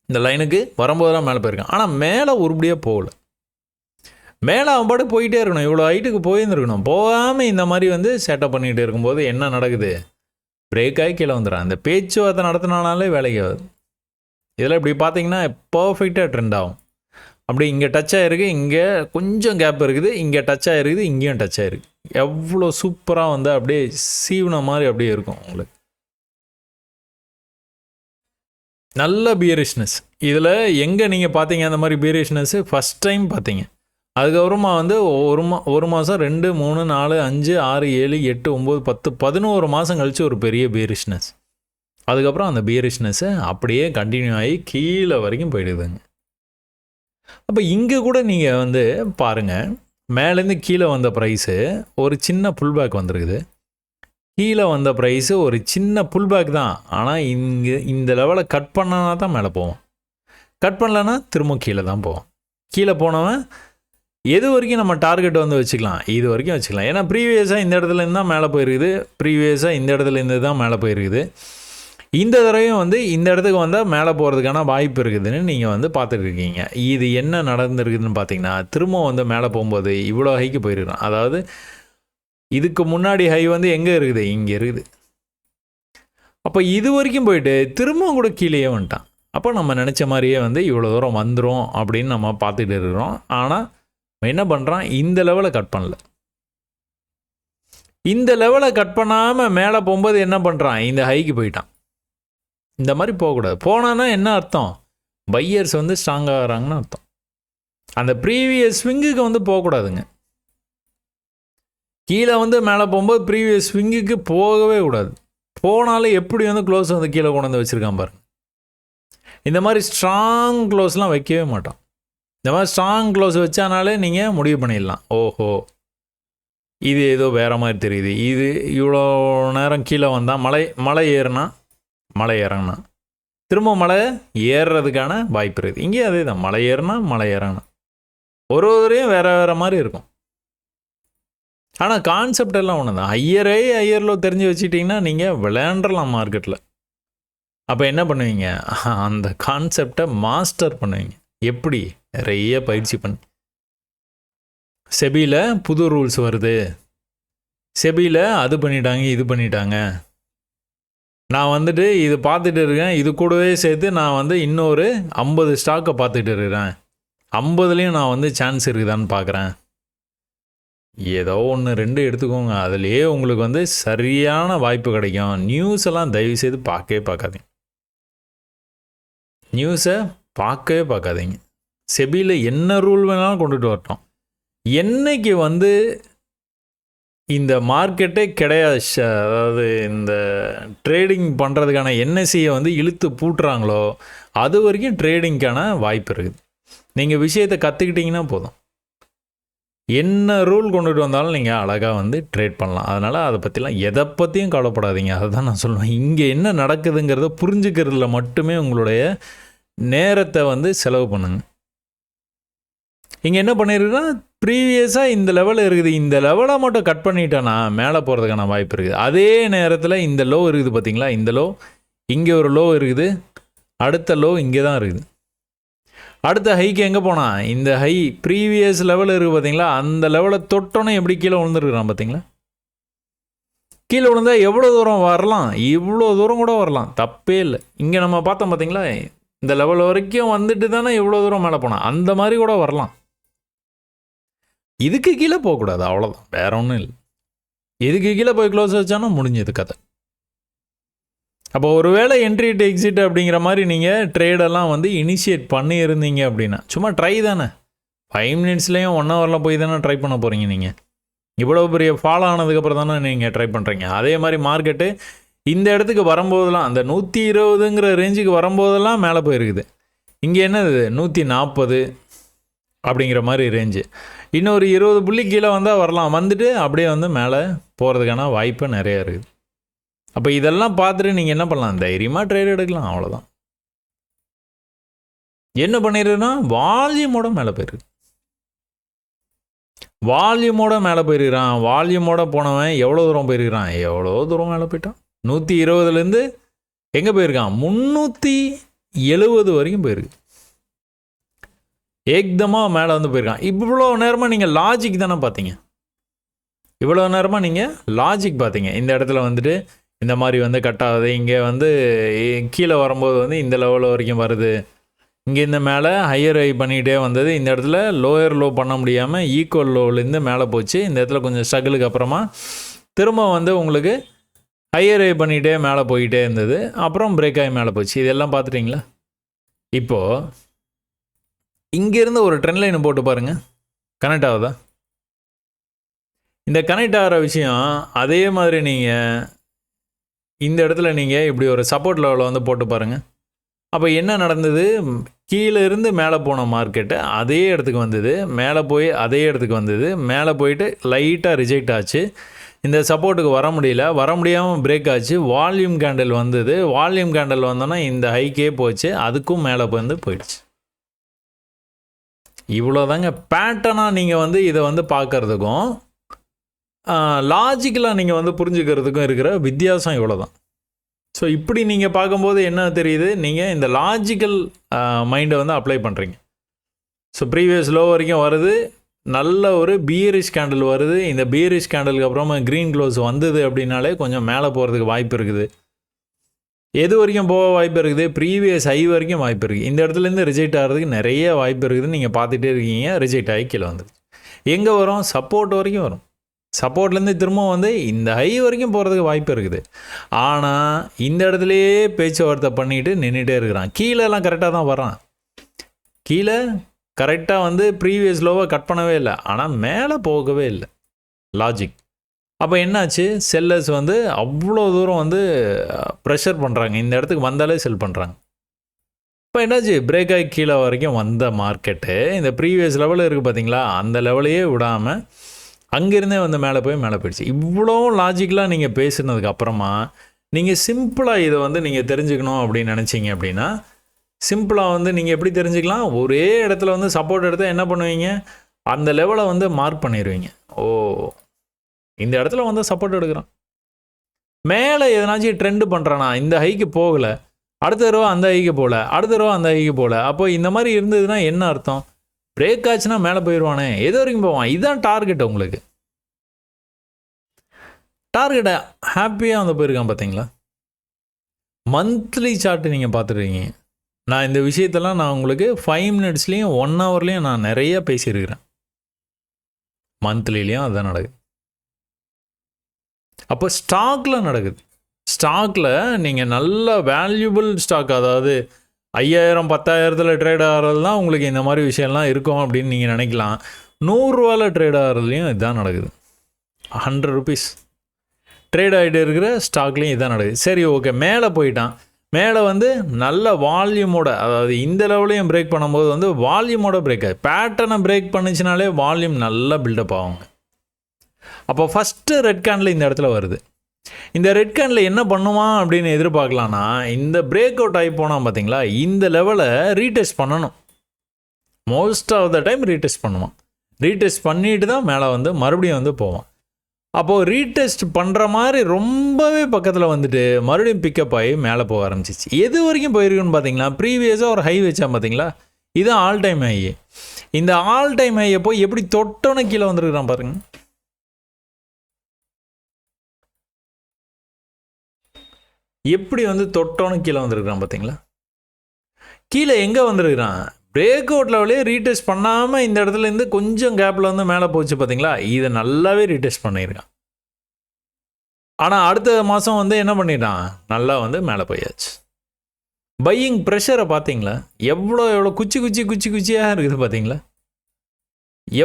இந்த லைனுக்கு வரும்போதெல்லாம் மேலே போயிருக்கான். ஆனால் மேலே உருப்படியாக போகல. மேலே அவன் பாட்டு போயிட்டே இருக்கணும். இவ்வளோ ஹைட்டுக்கு போயிருந்துருக்கணும். போகாமல் இந்த மாதிரி வந்து செட்டப் பண்ணிகிட்டு இருக்கும்போது என்ன நடக்குது? பிரேக் ஆகி கீழே வந்துடுறான். இந்த பேச்சுவார்த்தை நடத்தினாலே வேலைக்கு ஆகுது. இதில் இப்படி பார்த்தீங்கன்னா பர்ஃபெக்டாக ட்ரெண்ட் ஆகும். அப்படி இங்கே டச் ஆகிருக்கு, இங்கே கொஞ்சம் கேப் இருக்குது, இங்கே டச் ஆகிருக்குது, இங்கேயும் டச் ஆகிருக்கு. எவ்வளோ சூப்பராக வந்து அப்படியே சீவன மாதிரி அப்படியே இருக்கும் உங்களுக்கு. நல்ல பியரிஷ்னஸ். இதில் எங்கே நீங்கள் பார்த்தீங்க அந்த மாதிரி பியரிஷ்னஸ்ஸு? ஃபஸ்ட் டைம் பார்த்தீங்க. அதுக்கப்புறமா வந்து ஒரு மாதம் 2, 3, 4, 5, 6, 7, 8, 9, 10, 11 மாதம் கழித்து ஒரு பெரிய பியரிஷ்னஸ். அதுக்கப்புறம் அந்த பியரிஷ்னஸ்ஸை அப்படியே கண்டினியூ ஆகி கீழே வரைக்கும் போயிடுதுங்க. அப்போ இங்கே கூட நீங்கள் வந்து பாருங்கள், மேலேருந்து கீழே வந்த ப்ரைஸு ஒரு சின்ன புல்பேக் வந்திருக்குது. கீழே வந்த ப்ரைஸு ஒரு சின்ன புல்பேக் தான். ஆனால் இங்கே இந்த லெவலை கட் பண்ணனா தான் மேலே போவோம். கட் பண்ணலன்னா திரும்ப கீழே தான் போவோம். கீழே போனவன் எது வரைக்கும் நம்ம டார்கெட் வந்து வச்சுக்கலாம், இது வரைக்கும் வச்சுக்கலாம். ஏன்னா ப்ரீவியஸாக இந்த இடத்துல இருந்து தான் மேலே போயிருக்குது, ப்ரீவியஸாக இந்த இடத்துல இருந்து தான் மேலே போயிருக்குது. இந்த தடவையும் வந்து இந்த இடத்துக்கு வந்தால் மேலே போகிறதுக்கான வாய்ப்பு இருக்குதுன்னு நீங்கள் வந்து பார்த்துட்டு இருக்கீங்க. இது என்ன நடந்துருக்குதுன்னு பார்த்தீங்கன்னா, திரும்ப வந்து மேலே போகும்போது இவ்வளோ ஹைக்கு போயிருக்கிறோம். அதாவது இதுக்கு முன்னாடி ஹை வந்து எங்கே இருக்குது? இங்கே இருக்குது. அப்போ இது வரைக்கும் போயிட்டு திரும்பவும் கூட கீழேயே வந்துட்டான். அப்போ நம்ம நினச்ச மாதிரியே வந்து இவ்வளோ தூரம் வந்துடும் அப்படின்னு நம்ம பார்த்துட்டு இருக்கிறோம். ஆனால் என்ன பண்ணுறான்? இந்த லெவலை கட் பண்ணல. இந்த லெவலை கட் பண்ணாமல் மேலே போகும்போது என்ன பண்ணுறான்? இந்த ஹைக்கு போயிட்டான். இந்த மாதிரி போகக்கூடாது. போனான்னா என்ன அர்த்தம்? பையர்ஸ் வந்து ஸ்ட்ராங் ஆகிறாங்கன்னு அர்த்தம். அந்த ப்ரீவியஸ் ஸ்விங்குக்கு வந்து போகக்கூடாதுங்க. கீழே வந்து மேலே போகும்போது ப்ரீவியஸ் ஸ்விங்குக்கு போகவே கூடாது. போனாலும் எப்படி வந்து க்ளோஸ் வந்து கீழே கொண்டு வந்து வச்சுருக்கான் பாருங்க. இந்த மாதிரி ஸ்ட்ராங் க்ளோஸ்லாம் வைக்கவே மாட்டான். இந்த மாதிரி ஸ்ட்ராங் க்ளோஸ் வச்சானாலே நீங்கள் முடிவு பண்ணிடலாம், ஓஹோ இது ஏதோ வேறு மாதிரி தெரியுது. இது இவ்வளோ நேரம் கீழே வந்தால் மலை ஏறுனா மலை இறங்கினா திரும்ப மலை ஏறுறதுக்கான வாய்ப்பு இருக்குது. இங்கே அதே தான், மலை ஏறினா மலை இறங்கினா ஒருவரையும் வேறு மாதிரி இருக்கும். ஆனால் கான்செப்ட் எல்லாம் ஒன்று தான். ஹையர்லோ தெரிஞ்சு வச்சுட்டிங்கன்னா நீங்கள் விளையாண்டுலாம் மார்க்கெட்டில். அப்போ என்ன பண்ணுவீங்க? அந்த கான்செப்டை மாஸ்டர் பண்ணுவீங்க. எப்படி? நிறைய பயிற்சி பண்ணி. செபியில் புது ரூல்ஸ் வருது, செபியில் அது பண்ணிட்டாங்க இது பண்ணிட்டாங்க, நான் வந்துட்டு இது பார்த்துட்டு இருக்கேன், இது கூடவே சேர்த்து நான் வந்து இன்னொரு 50 ஸ்டாக்கை பார்த்துட்டு இருக்கிறேன், 50லேயும் நான் வந்து சான்ஸ் இருக்குதான்னு பார்க்குறேன். ஏதோ 1, 2 எடுத்துக்கோங்க, அதுலேயே உங்களுக்கு வந்து சரியான வாய்ப்பு கிடைக்கும். நியூஸ் எல்லாம் தயவுசெய்து பார்க்காதீங்க. நியூஸை பார்க்காதீங்க. செபியில் என்ன ரூல் வேணாலும் கொண்டுட்டு வரட்டும், என்னைக்கு வந்து இந்த மார்க்கெட்டே கிடையாது, அதாவது இந்த ட்ரேடிங் பண்ணுறதுக்கான என்எஸ்சியை வந்து இழுத்து பூட்டுறாங்களோ அது வரைக்கும் ட்ரேடிங்க்கான வாய்ப்பு இருக்குது. நீங்கள் விஷயத்தை கற்றுக்கிட்டிங்கன்னா போதும், என்ன ரூல் கொண்டுட்டு வந்தாலும் நீங்கள் அழகாக வந்து ட்ரேட் பண்ணலாம். அதனால் அதை பற்றிலாம் எதை பற்றியும் கவலைப்படாதீங்க. அதை தான் நான் சொல்லுவேன். இங்கே என்ன நடக்குதுங்கிறத புரிஞ்சுக்கிறதுல மட்டுமே உங்களுடைய நேரத்தை வந்து செலவு பண்ணுங்க. இங்கே என்ன பண்ணியிருக்குன்னா, ப்ரீவியஸாக இந்த லெவலில் இருக்குது, இந்த லெவலை மட்டும் கட் பண்ணிட்டேன்னா மேலே போகிறதுக்கான வாய்ப்பு இருக்குது. அதே நேரத்தில் இந்த லோ இருக்குது பார்த்தீங்களா, இந்த லோ, இங்கே ஒரு லோ இருக்குது, அடுத்த லோ இங்கே தான் இருக்குது. அடுத்த ஹைக்கு எங்கே போனால், இந்த ஹை ப்ரீவியஸ் லெவல் இருக்குது பார்த்தீங்களா, அந்த லெவலை தொட்டோன்னே எப்படி கீழே விழுந்துருக்குறான் பார்த்தீங்களா. கீழே விழுந்தால் எவ்வளோ தூரம் வரலாம்? இவ்வளோ தூரம் கூட வரலாம், தப்பே இல்லை. இங்கே நம்ம பார்த்தோம் பார்த்தீங்களா, இந்த லெவல் வரைக்கும் வந்துட்டு தானே இவ்வளோ தூரம் மேலே போனால், அந்த மாதிரி கூட வரலாம். இதுக்கு கீழே போகக்கூடாது, அவ்வளோதான், வேற ஒன்றும் இல்லை. இதுக்கு கீழே போய் க்ளோஸ் வச்சானா முடிஞ்சது கதை. அப்போ ஒருவேளை என்ட்ரி டு எக்ஸிட் அப்படிங்கிற மாதிரி நீங்கள் ட்ரேடெல்லாம் வந்து இனிஷியேட் பண்ணியிருந்தீங்க அப்படின்னா, சும்மா ட்ரை தானே, 5 மினிட்ஸ்லேயும் 1 ஹவரில் போய் தானே ட்ரை பண்ண போகிறீங்க நீங்கள். இவ்வளோ பெரிய ஃபாலோ ஆனதுக்கப்புறம் தானே நீங்கள் ட்ரை பண்ணுறீங்க. அதே மாதிரி மார்க்கெட்டு இந்த இடத்துக்கு வரும்போதெல்லாம் அந்த 120ங்கிற ரேஞ்சுக்கு வரும்போதெல்லாம் மேலே போயிருக்குது. இங்கே என்னது 140 அப்படிங்கிற மாதிரி ரேஞ்சு. இன்னொரு 20 புள்ளி கீழே வந்தால் வரலாம், வந்துட்டு அப்படியே வந்து மேலே போகிறதுக்கான வாய்ப்பு நிறையா இருக்குது. அப்போ இதெல்லாம் பார்த்துட்டு நீங்கள் என்ன பண்ணலாம், தைரியமாக ட்ரேட் எடுக்கலாம், அவ்வளோதான். என்ன பண்ணிடுதுன்னா வால்யூமோட மேலே போயிருக்கு, வால்யூமோட மேலே போயிருக்கிறான். வால்யூமோட போனவன் எவ்வளோ தூரம் போயிருக்கிறான், எவ்வளோ தூரம் மேலே போயிட்டான். 120லேருந்து எங்கே போயிருக்கான், 370 வரைக்கும் போயிருக்கு. ஏக்தமாக மேலே வந்து போயிருக்கான். இவ்வளோ நேரமாக நீங்கள் லாஜிக் தானே பார்த்தீங்க, இவ்வளோ நேரமாக நீங்கள் லாஜிக் பார்த்தீங்க. இந்த இடத்துல வந்துட்டு இந்த மாதிரி வந்து கட் ஆகுது, இங்கே வந்து கீழே வரும்போது வந்து இந்த லெவல் வரைக்கும் வருது, இங்கே இந்த மேலே ஹையர் ஹை பண்ணிகிட்டே வந்தது, இந்த இடத்துல லோயர் லோ பண்ண முடியாமல் ஈக்குவல் லோவிலேருந்து மேலே போச்சு. இந்த இடத்துல கொஞ்சம் ஸ்ட்ரகிளுக்கு அப்புறமா திரும்ப வந்து உங்களுக்கு ஹையர் ஹை பண்ணிகிட்டே மேலே போய்கிட்டே இருந்தது, அப்புறம் பிரேக் ஆகி மேலே போச்சு. இதெல்லாம் பார்த்துட்டிங்களா? இப்போது இங்கேருந்து ஒரு ட்ரெண்ட் லைன் போட்டு பாருங்கள், கனெக்ட் ஆகுதா? இந்த கனெக்ட் ஆகிற விஷயம் அதே மாதிரி நீங்கள் இந்த இடத்துல நீங்கள் இப்படி ஒரு சப்போர்ட் லெவலில் வந்து போட்டு பாருங்கள். அப்போ என்ன நடந்தது, கீழே இருந்து மேலே போன மார்க்கெட்டு அதே இடத்துக்கு வந்தது, மேலே போய் அதே இடத்துக்கு வந்தது, மேலே போயிட்டு லைட்டாக ரிஜெக்ட் ஆச்சு. இந்த சப்போர்ட்டுக்கு வர முடியல, வர முடியாமல் பிரேக் ஆச்சு. வால்யூம் கேண்டில் வந்தது, வால்யூம் கேண்டில் வந்தோன்னா இந்த ஹைக்கே போச்சு, அதுக்கும் மேலே வந்து போயிடுச்சு. இவ்வளோதாங்க பேட்டர்னாக நீங்கள் வந்து இதை வந்து பார்க்குறதுக்கும் லாஜிக்கலாக நீங்கள் வந்து புரிஞ்சுக்கிறதுக்கும் இருக்கிற வித்தியாசம் இவ்வளோ தான். ஸோ இப்படி நீங்கள் பார்க்கும்போது என்ன தெரியுது, நீங்கள் இந்த லாஜிக்கல் மைண்டை வந்து அப்ளை பண்ணுறீங்க. ஸோ ப்ரீவியஸ் லோ வரைக்கும் வருது, நல்ல ஒரு பியரிஷ் கேண்டில் வருது, இந்த பியரிஷ் கேண்டலுக்கு அப்புறமா க்ரீன் க்ளோஸ் வந்தது அப்படின்னாலே கொஞ்சம் மேலே போகிறதுக்கு வாய்ப்பு இருக்குது. எது வரைக்கும் போக வாய்ப்பு இருக்குது, ப்ரீவியஸ் ஹை வரைக்கும் வாய்ப்பு இருக்குது. இந்த இடத்துலேருந்து ரிஜெக்ட் ஆகிறதுக்கு நிறைய வாய்ப்பு இருக்குதுன்னு நீங்கள் பார்த்துட்டே இருக்கீங்க. ரிஜெக்ட் ஆகி கீழே வந்துடுது. எங்கே வரும், சப்போர்ட் வரைக்கும் வரும். சப்போர்ட்லேருந்து திரும்ப வந்து இந்த ஹை வரைக்கும் போகிறதுக்கு வாய்ப்பு இருக்குது. ஆனால் இந்த இடத்துலையே பேச்சுவார்த்தை பண்ணிவிட்டு நின்றுட்டே இருக்கிறான். கீழெல்லாம் கரெக்டாக தான் வரான், கீழே கரெக்டாக வந்து ப்ரீவியஸ் லோவை கட் பண்ணவே இல்லை, ஆனால் மேலே போகவே இல்லை. லாஜிக். அப்போ என்னாச்சு, செல்லர்ஸ் வந்து அவ்வளோ தூரம் வந்து ப்ரெஷர் பண்ணுறாங்க, இந்த இடத்துக்கு வந்தாலே செல் பண்ணுறாங்க. இப்போ என்னாச்சு, பிரேக் ஆகி கீழே வரைக்கும் வந்த மார்க்கெட்டு இந்த ப்ரீவியஸ் லெவலில் இருக்குது பார்த்தீங்களா, அந்த லெவலையே விடாமல் அங்கேருந்தே வந்து மேலே போயிடுச்சு. இவ்வளோ லாஜிக்கலாக நீங்கள் பேசுனதுக்கு அப்புறமா நீங்கள் சிம்பிளாக இதை வந்து நீங்கள் தெரிஞ்சுக்கணும் அப்படின்னு நினச்சிங்க அப்படின்னா, சிம்பிளாக வந்து நீங்கள் எப்படி தெரிஞ்சுக்கலாம், ஒரே இடத்துல வந்து சப்போர்ட் எடுத்தால் என்ன பண்ணுவீங்க, அந்த லெவலை வந்து மார்க் பண்ணிடுவீங்க. ஓ, இந்த இடத்துல வந்து சப்போர்ட் எடுக்கிறான், மேலே எதனாச்சும் ட்ரெண்டு பண்ணுறானா, இந்த ஹைக்கு போகலை, அடுத்த தடவை அந்த ஹைக்கு போகல, அடுத்த தடவை அந்த ஹைக்கு போகல, அப்போ இந்த மாதிரி இருந்ததுன்னா என்ன அர்த்தம், பிரேக் ஆச்சுன்னா மேலே போயிடுவானே, எது வரைக்கும் போவான். இதுதான் டார்கெட். உங்களுக்கு டார்கெட்டை ஹாப்பியாக வந்து போயிருக்கான் பார்த்தீங்களா. மந்த்லி சார்ட்டு நீங்கள் பார்த்துருக்கீங்க. நான் இந்த விஷயத்தெல்லாம் நான் உங்களுக்கு 5 மினிட்ஸ்லேயும் 1 ஹவர்லேயும் நான் நிறைய பேசியிருக்கிறேன். மந்த்லிலையும் அதுதான் நடக்குது. அப்போ ஸ்டாக்கில் நடக்குது. ஸ்டாக்கில் நீங்கள் நல்ல வேல்யூபிள் ஸ்டாக், அதாவது 5000 10,000 ட்ரேட் ஆகிறது தான் உங்களுக்கு இந்த மாதிரி விஷயம்லாம் இருக்கும் அப்படின்னு நீங்கள் நினைக்கலாம். 100 ரூபாயில் ட்ரேட் ஆகிறதுலையும் இதுதான் நடக்குது. 100 ருபீஸ் ட்ரேட் ஆகிட்டு இருக்கிற ஸ்டாக்லேயும் இதுதான் நடக்குது. சரி, ஓகே, மேலே போயிட்டான், மேலே வந்து நல்ல வால்யூமோட, அதாவது இந்த லெவலையும் பிரேக் பண்ணும்போது வந்து வால்யூமோட பிரேக் ஆகி பேட்டர்னை பிரேக் பண்ணிச்சுனாலே வால்யூம் நல்லா பில்டப் ஆகுங்க. அப்போ ஃபஸ்ட்டு ரெட் கேண்டில் இந்த இடத்துல வருது. இந்த ரெட் கேண்டில் என்ன பண்ணுவான் அப்படின்னு எதிர்பார்க்கலான்னா, இந்த பிரேக் அவுட் ஆகி போனால் பார்த்தீங்களா, இந்த லெவலை ரீடெஸ்ட் பண்ணணும். Most of the time retest பண்ணுவான். ரீடெஸ்ட் பண்ணிட்டு தான் மேலே வந்து மறுபடியும் வந்து போவான். அப்போது ரீடெஸ்ட் பண்ணுற மாதிரி ரொம்பவே பக்கத்தில் வந்துட்டு மறுபடியும் பிக்கப் ஆகி மேலே போக ஆரம்பிச்சிச்சு. எது வரைக்கும் போயிருக்குன்னு பார்த்தீங்களா, ப்ரீவியஸாக ஒரு ஹை வச்சான் பார்த்தீங்களா, இது ஆல் டைம் ஹை. இந்த ஆல் டைம் ஹையை போய் எப்படி தொட்டோன்னு கீழே வந்துருக்குறான் பாருங்க. எப்படி வந்து தொட்டோன்னு கீழே வந்துருக்குறான் பார்த்தீங்களா. கீழே எங்கே வந்துருக்குறான், பிரேக் அவுட் லெவலே ரீடெஸ்ட் பண்ணாமல் இந்த இடத்துலேருந்து கொஞ்சம் கேப்பில் வந்து மேலே போச்சு பார்த்தீங்களா, இதை நல்லாவே ரீடெஸ்ட் பண்ணியிருக்கான். ஆனால் அடுத்த மாதம் வந்து என்ன பண்ணிட்டான், நல்லா வந்து மேலே போயாச்சு. பையிங் ப்ரெஷரை பார்த்தீங்களா, எவ்வளோ குச்சியாக இருக்குது பார்த்தீங்களா.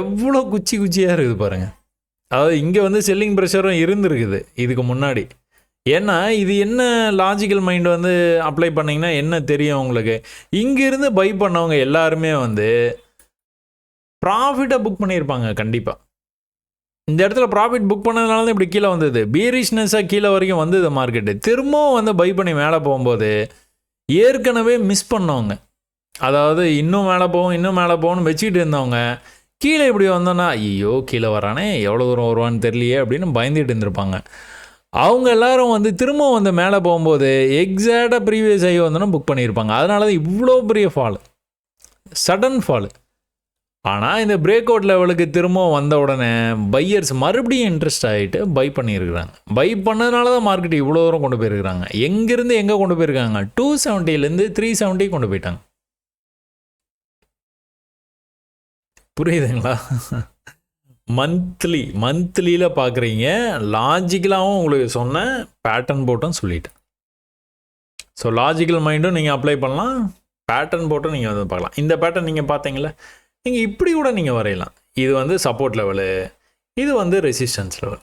எவ்வளோ குச்சியாக இருக்குது பாருங்கள். அதாவது இங்கே வந்து செல்லிங் ப்ரெஷரும் இருந்திருக்குது இதுக்கு முன்னாடி. ஏன்னா இது என்ன லாஜிக்கல் மைண்ட் வந்து அப்ளை பண்ணிங்கன்னா என்ன தெரியும் உங்களுக்கு, இங்கேருந்து பை பண்ணவங்க எல்லாருமே வந்து ப்ராஃபிட்டை புக் பண்ணியிருப்பாங்க கண்டிப்பாக. இந்த இடத்துல ப்ராஃபிட் புக் பண்ணதுனால தான் இப்படி கீழே வந்தது. பீரிஷ்னஸாக கீழே வரைக்கும் வந்தது மார்க்கெட்டு. திரும்பவும் வந்து பை பண்ணி மேலே போகும்போது ஏற்கனவே மிஸ் பண்ணவங்க, அதாவது இன்னும் மேலே போகணும்னு வச்சுக்கிட்டு இருந்தவங்க கீழே இப்படி வந்தோன்னா ஐயோ கீழே வரானே எவ்வளோ தூரம் வருவான்னு தெரியலையே அப்படின்னு பயந்துட்டு இருந்திருப்பாங்க. அவங்க எல்லாரும் வந்து திரும்பவும் வந்து மேலே போகும்போது எக்ஸாக்டாக ப்ரீவியஸ் ஆகி வந்தோன்னா புக் பண்ணியிருப்பாங்க. அதனால தான் இவ்வளோ பெரிய ஃபால், சடன் ஃபால். ஆனால் இந்த பிரேக் அவுட் லெவலுக்கு திரும்பவும் வந்த உடனே பையர்ஸ் மறுபடியும் இன்ட்ரெஸ்ட் ஆகிட்டு பை பண்ணியிருக்கிறாங்க. பை பண்ணதுனால தான் மார்க்கெட் இவ்வளோ தூரம் கொண்டு போயிருக்கிறாங்க. எங்கேருந்து எங்கே கொண்டு போயிருக்காங்க, 270லேருந்து 370 கொண்டு போயிட்டாங்க. புரியுதுங்களா? மந்த்லியில் பார்க்குறீங்க. லாஜிக்கலாகவும் உங்களுக்கு சொன்ன பேட்டர்ன் போட்டும் சொல்லிட்டேன். ஸோ லாஜிக்கல் மைண்டும் நீங்கள் அப்ளை பண்ணலாம், பேட்டர்ன் போட்டும் நீங்கள் வந்து பார்க்கலாம். இந்த பேட்டர்ன் நீங்கள் பார்த்தீங்களா, நீங்கள் இப்படி கூட நீங்கள் வரையலாம். இது வந்து சப்போர்ட் லெவலு, இது வந்து ரெசிஸ்டன்ஸ் லெவல்.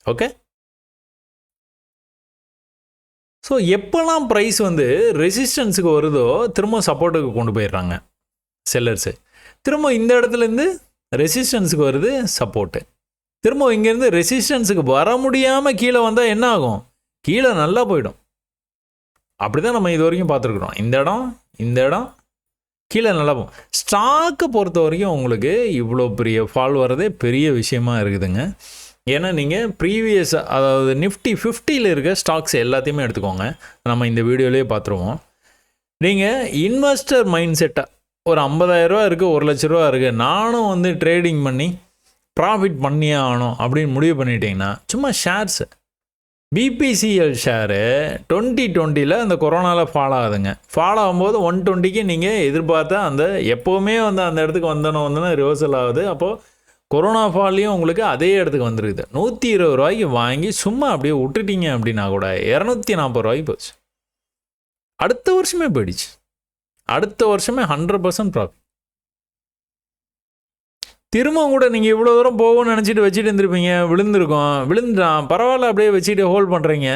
ஓகே. ஸோ எப்போல்லாம் ப்ரைஸ் வந்து ரெசிஸ்டன்ஸுக்கு வருதோ திரும்ப சப்போர்ட்டுக்கு கொண்டு போயிடுறாங்க செல்லர்ஸு. திரும்ப இந்த இடத்துலேருந்து ரெசிஸ்டன்ஸுக்கு வருது சப்போர்ட்டு. திரும்ப இங்கேருந்து ரெசிஸ்டன்ஸுக்கு வர முடியாமல் கீழே வந்தால் என்ன ஆகும், கீழே நல்லா போயிடும். அப்படி தான் நம்ம இது வரைக்கும் பார்த்துருக்குறோம். இந்த இடம் கீழே நல்லா போகும். ஸ்டாக்கை பொறுத்த வரைக்கும் உங்களுக்கு இவ்வளோ பெரிய ஃபால் வர்றதே பெரிய விஷயமா இருக்குதுங்க. ஏன்னா நீங்கள் ப்ரீவியஸ், அதாவது நிஃப்டி 50ல் இருக்க ஸ்டாக்ஸ் எல்லாத்தையுமே எடுத்துக்கோங்க. நம்ம இந்த வீடியோலேயே பார்த்துருவோம். நீங்கள் இன்வெஸ்டர் மைண்ட் செட்டாக ஒரு 50,000 ரூபா இருக்குது, 1 லட்ச ரூபா இருக்குது, நானும் வந்து ட்ரேடிங் பண்ணி ப்ராஃபிட் பண்ணியே ஆகணும் அப்படின்னு முடிவு பண்ணிட்டீங்கன்னா, சும்மா ஷேர்ஸு பிபிசிஎல் ஷேரு 2020 அந்த கொரோனாவில் ஃபால் ஆகுதுங்க. ஃபால் ஆகும்போது 120க்கு நீங்கள் எதிர்பார்த்தா அந்த எப்போவுமே வந்து அந்த இடத்துக்கு வந்தோன்னா ரிவர்சல் ஆகுது. அப்போது கொரோனா ஃபால்லையும் உங்களுக்கு அதே இடத்துக்கு வந்துருக்குது. 120 ரூபாய்க்கு வாங்கி சும்மா அப்படியே விட்டுட்டீங்க அப்படின்னா கூட 240 ரூபாய்க்கு போச்சு. அடுத்த வருஷமே போயிடுச்சு. அடுத்த வருஷமே 100% ப்ராஃபிட். திரும்பவும் கூட நீங்கள் இவ்வளோ தூரம் போகும்னு நினச்சிட்டு வச்சுட்டு இருந்திருப்பீங்க, விழுந்துட்டான் பரவாயில்ல அப்படியே வச்சுட்டு ஹோல்ட் பண்ணுறீங்க.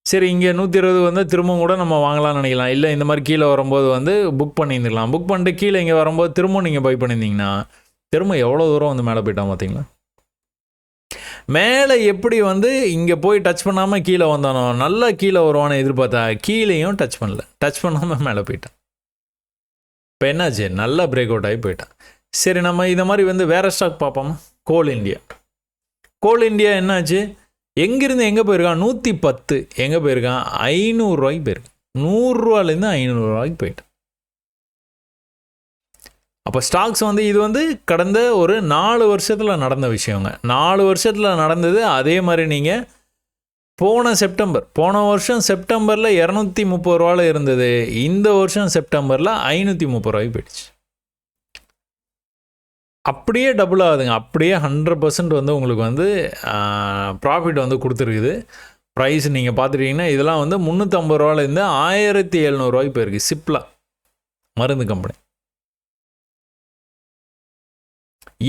சரி இங்கே 120 வந்து திரும்பவும் கூட நம்ம வாங்கலாம்னு நினைக்கலாம். இல்லை இந்த மாதிரி கீழே வரும்போது வந்து புக் பண்ணியிருந்துக்கலாம். புக் பண்ணிட்டு கீழே இங்கே வரும்போது திரும்பவும் நீங்கள் பை பண்ணியிருந்தீங்கன்னா திரும்ப எவ்வளோ தூரம் வந்து மேலே போயிட்டான் பார்த்தீங்களா? மேலே எப்படி வந்து இங்கே போய் டச் பண்ணாமல் கீழே வந்தானோ நல்லா கீழே வருவான்னு எதிர்பார்த்தா கீழேயும் டச் பண்ணாமல் மேலே போயிட்டான். இப்போ என்னாச்சு, நல்லா பிரேக் அவுட் ஆகி போயிட்டான். சரி நம்ம இந்த மாதிரி வந்து வேறு ஸ்டாக் பார்ப்போமா. கோல் இண்டியா என்னாச்சு, எங்கேருந்து எங்கே போயிருக்கான், 110 எங்கே போயிருக்கான், 500 ரூபாய்க்கு போயிருக்கான். 100 ரூபாலேருந்து 500 ரூபாய்க்கு போயிட்டான். அப்போ ஸ்டாக்ஸ் வந்து இது வந்து கடந்த ஒரு 4 வருஷத்தில் நடந்த விஷயங்க. 4 வருஷத்தில் நடந்தது. அதே மாதிரி நீங்கள் போன வருஷம் செப்டம்பரில் 230 ரூபாவில் இருந்தது, இந்த வருஷம் செப்டம்பரில் 530 ரூபாய்க்கு போயிடுச்சு. அப்படியே டபுள் ஆகுதுங்க. அப்படியே 100% வந்து உங்களுக்கு வந்து ப்ராஃபிட் வந்து கொடுத்துருக்குது. ப்ரைஸ் நீங்கள் பார்த்துட்டிங்கன்னா இதெல்லாம் வந்து 350 ரூபாலேருந்து 1700 ரூபாய்க்கு போயிருக்கு. சிப்லா மருந்து கம்பெனி.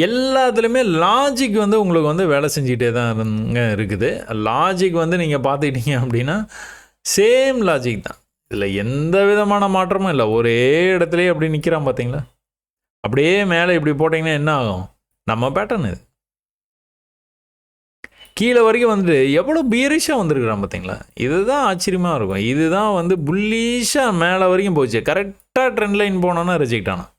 எல்லாத்துலேயுமே லாஜிக் வந்து உங்களுக்கு வந்து வேலை செஞ்சுக்கிட்டே தான் இருக்குது. லாஜிக் வந்து நீங்கள் பார்த்துக்கிட்டீங்க அப்படின்னா சேம் லாஜிக் தான். இதில் எந்த விதமான மாற்றமும் இல்லை. ஒரே இடத்துலையே அப்படி நிற்கிறான் பார்த்தீங்களா. அப்படியே மேலே இப்படி போட்டிங்கன்னா என்ன ஆகும், நம்ம பேட்டர்ன் இது. கீழே வரைக்கும் வந்துட்டு எவ்வளோ பியரிஷாக வந்துருக்குறான் பார்த்தீங்களா. இதுதான் ஆச்சரியமாக இருக்கும். இதுதான் வந்து புல்லிஷாக மேலே வரைக்கும் போச்சு. கரெக்டாக ட்ரெண்ட் லைன் போனோன்னா ரிஜெக்ட் ஆனான்.